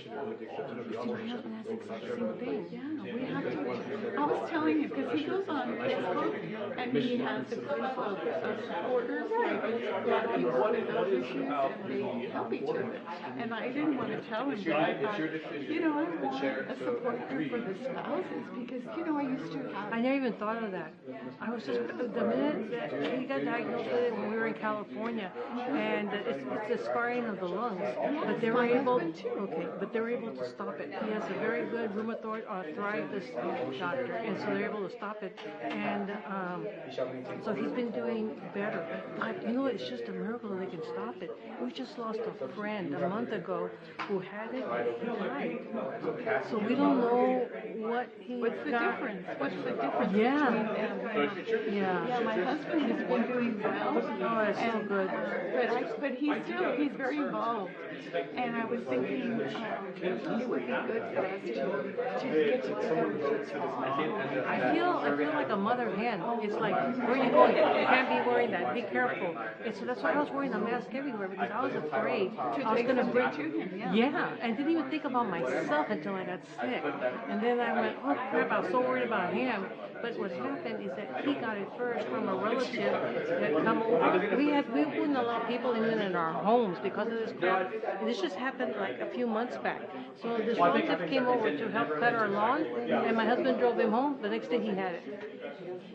husband has the exact same thing. Yeah, we have to. I was telling him because he goes on Facebook and he has a group of supporters, like a lot of people with those issues, and they help each other. And I didn't want to tell him, but I thought, I want a support group for the spouses because, I used to have. I never even thought of that. I was just, the minute that he got diagnosed with it when we were in California, and it's the scarring of the lungs, but they were able, to stop it. He has a very good rheumatoid arthritis doctor, and so they're able to stop it, and so he's been doing better. But it's just a miracle that they can stop it. We just lost a friend a month ago who had it, he died. So we don't know what he What's the got. difference? What's the difference Yeah. between them? Yeah. My husband has been doing well. Oh, that's so good. But he's very involved. And I was thinking it would be good for us to get together to talk. I feel like a mother hen. It's like, where are you going? You can't be wearing that. Be careful. And so that's why I was wearing a mask everywhere because I was afraid I was going to bring to him. Yeah, and didn't even think about myself until I got sick. And then I went, oh crap, I was so worried about him. But what happened is that he got it first from a relative that come over. We wouldn't allow people even in our homes because of this crap. And this just happened like a few months back. So this relative came over to help cut our lawn, and my husband drove him home. The next day he had it.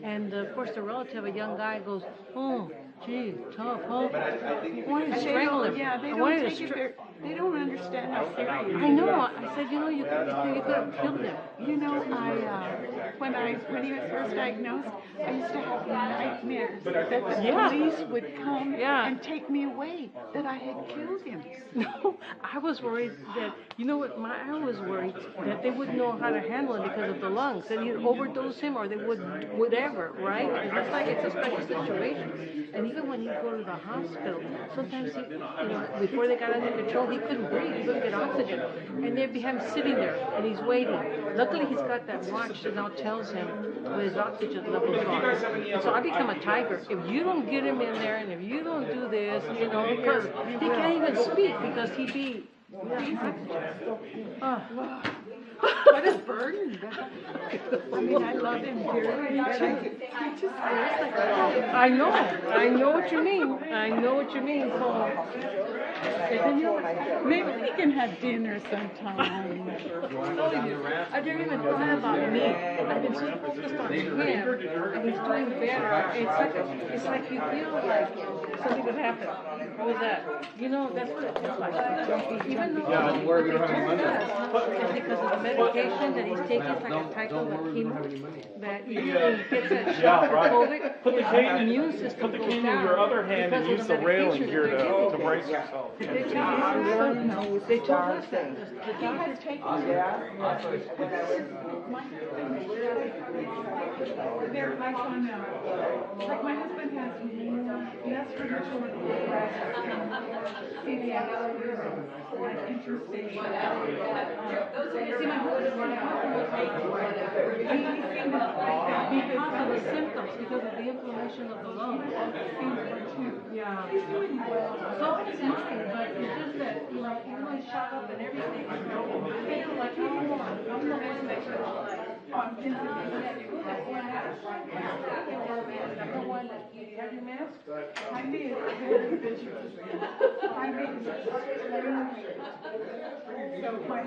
And of course the relative, a young guy, goes, oh, gee, tough, huh? I wanted to strangle him. Yeah, they I don't wanted take to it. They don't understand how serious. I know. I said, you could have killed him. When he was first diagnosed, I used to have nightmares that the police would come and take me away, that I had killed him. No, I was worried that, I was worried that they wouldn't know how to handle it because of the lungs, that he'd overdose him or they would, whatever, right? It's a special situation. And even when he'd go to the hospital, sometimes before they got under control, he couldn't breathe, he couldn't get oxygen. And they'd be him sitting there and he's waiting. Luckily, he's got that watch that now tells him when his oxygen levels are. And so I become a tiger. If you don't get him in there and if you don't do this, because he can't even speak because he'd be What a burden. I love him very much. I know what you mean. So, maybe we can have dinner sometime. I didn't even thought about me. I've been so focused on him, and he's doing better. It's like you feel like something could happen. What was that? That's what it feels like. Even though they told us it's because of the medication that he's taking, it's like a type of chemo, that even when he gets that shot for COVID, his immune system goes down. Your other hand and use the railing here to brace yourself. They told us that. The doctor They're like on, like my husband has less furniture with CVS, like interstate. See, my husband was like, Because of the symptoms, because of the inflammation of the lungs. Yeah. He's doing well. So is mine, but it's just that, you know, even though he's shot up and everything, I feel like I'm the one that On Pennsylvania. have your mask? I did. I did. So my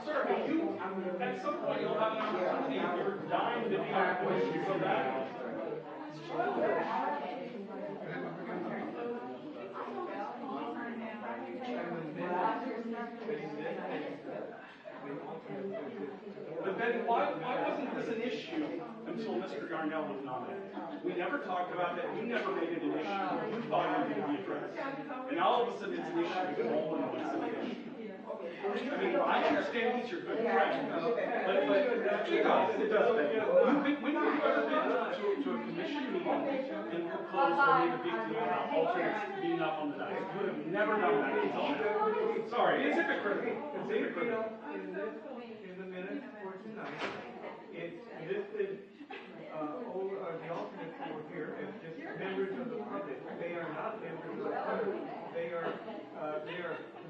Sir, you, at some point, you'll have an opportunity, if you're dying to be on the issue so bad. But then why wasn't this an issue until Mr. Yarnell was nominated? We never talked about that. You never made it an issue. You thought it would be addressed. And all of a sudden it's an issue because all of it's an issue. I mean, I understand he's your good friend, but you guys, it does that. When have you ever been to a commission meeting and proposed or made a big deal about alternates being up on the dais? You have never done that. Sorry, it's hypocritical. It's hypocritical. In the minutes for tonight, it's listed, the alternates who are here as just members of the public. They are not members of the public. They are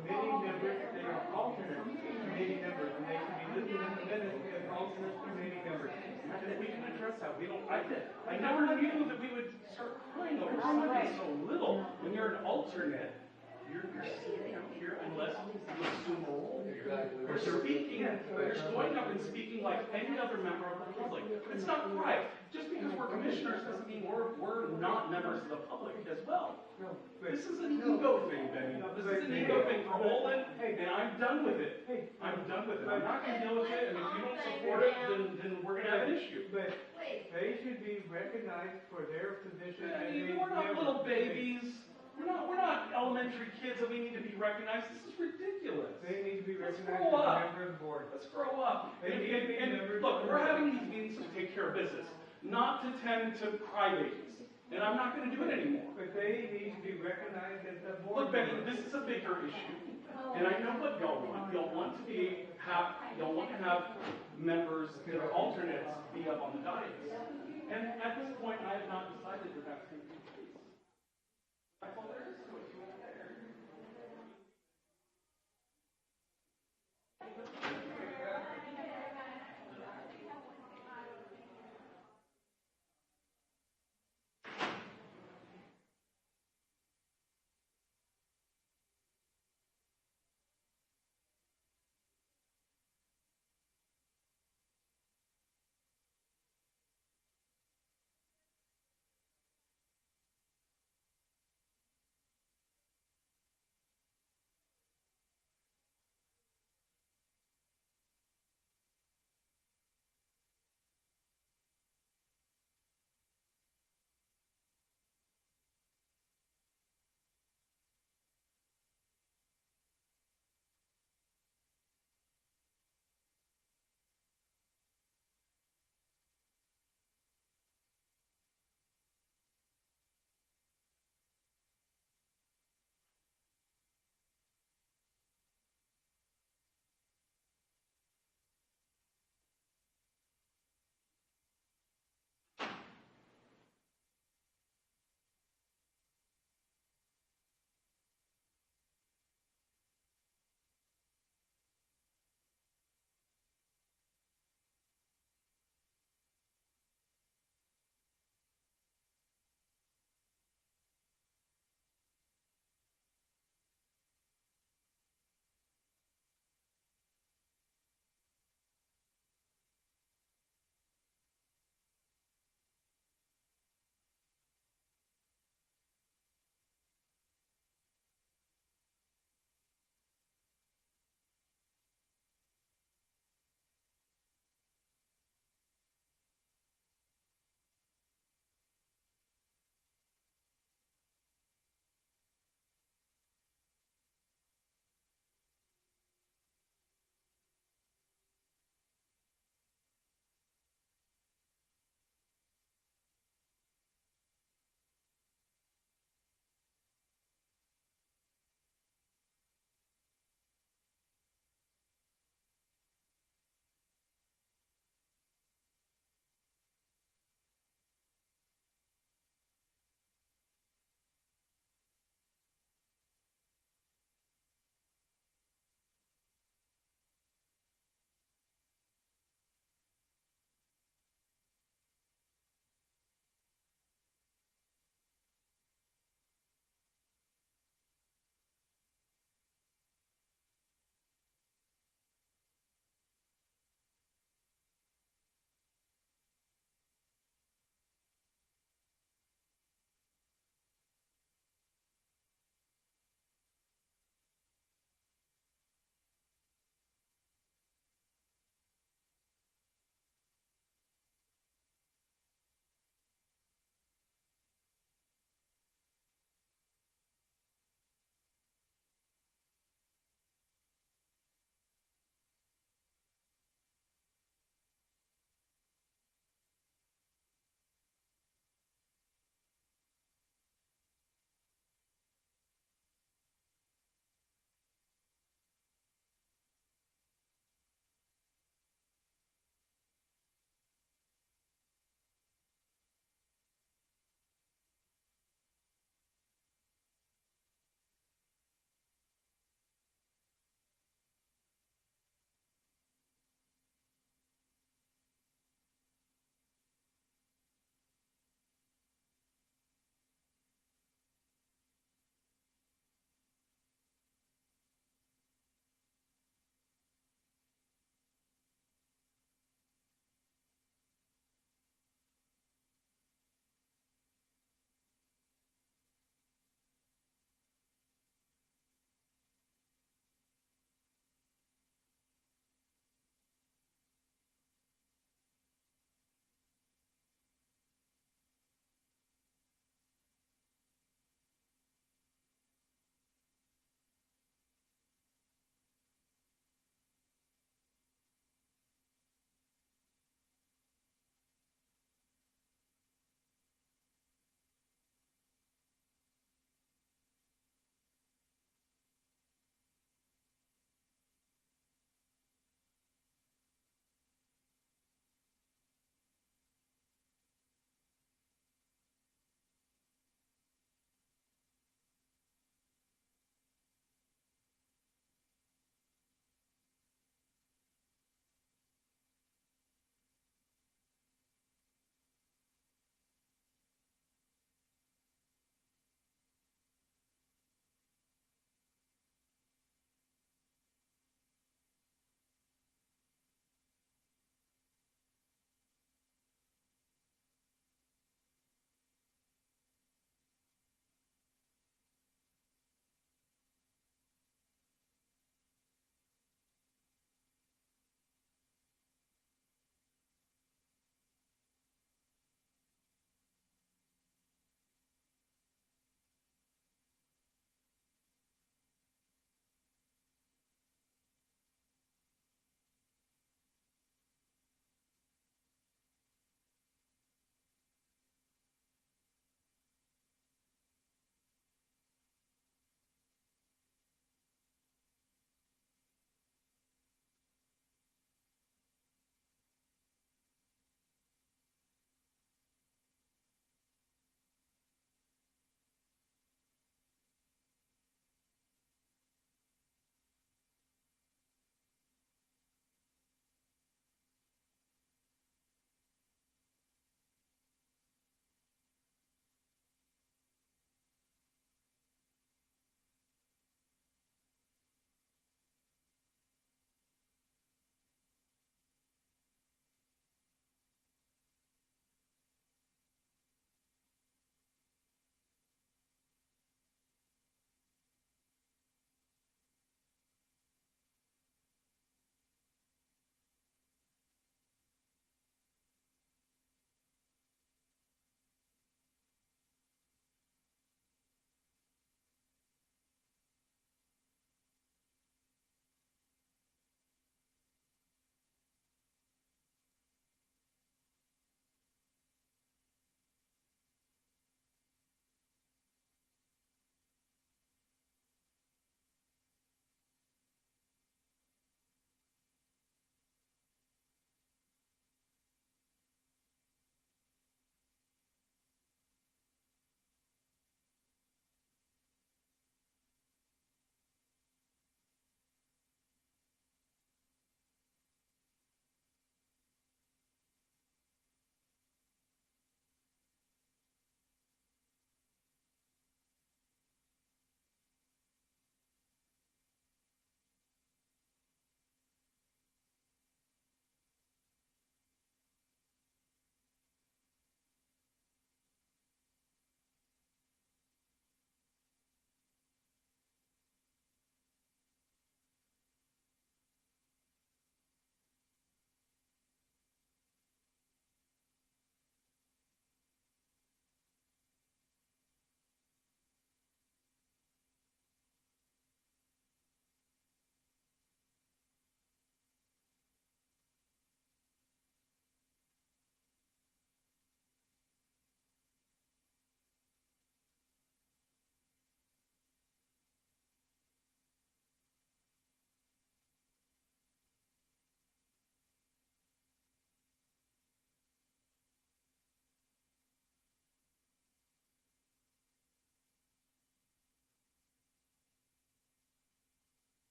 committee members, they are alternate committee members, and they can be listed in the minutes as alternate committee members. We can address that. I never knew that we would start crying over something so little. When you're an alternate, you're sitting up here unless you assume a role here. You're speaking, you're going up and speaking like any other member of the public. It's not right. Just because we're commissioners doesn't mean we're not members of the public as well. This is an ego thing, Benny. This is an ego thing for Olin, and I'm done with it. I'm done with it. I'm not going to deal with it, and if you don't support it, then we're going to have an issue. But they should be recognized for their position. We're not little babies. We're not elementary kids that we need to be recognized. This is ridiculous. They need to be Let's recognized grow as a up. member of the board. Let's grow up. And look, we're having these meetings to take care of business, not to tend to crybabies. And I'm not going to do it anymore. But they need to be recognized as the board. Look, Benny, this is a bigger issue. And I know what y'all want. Y'all want to have members that are alternates be up on the dais. And at this point,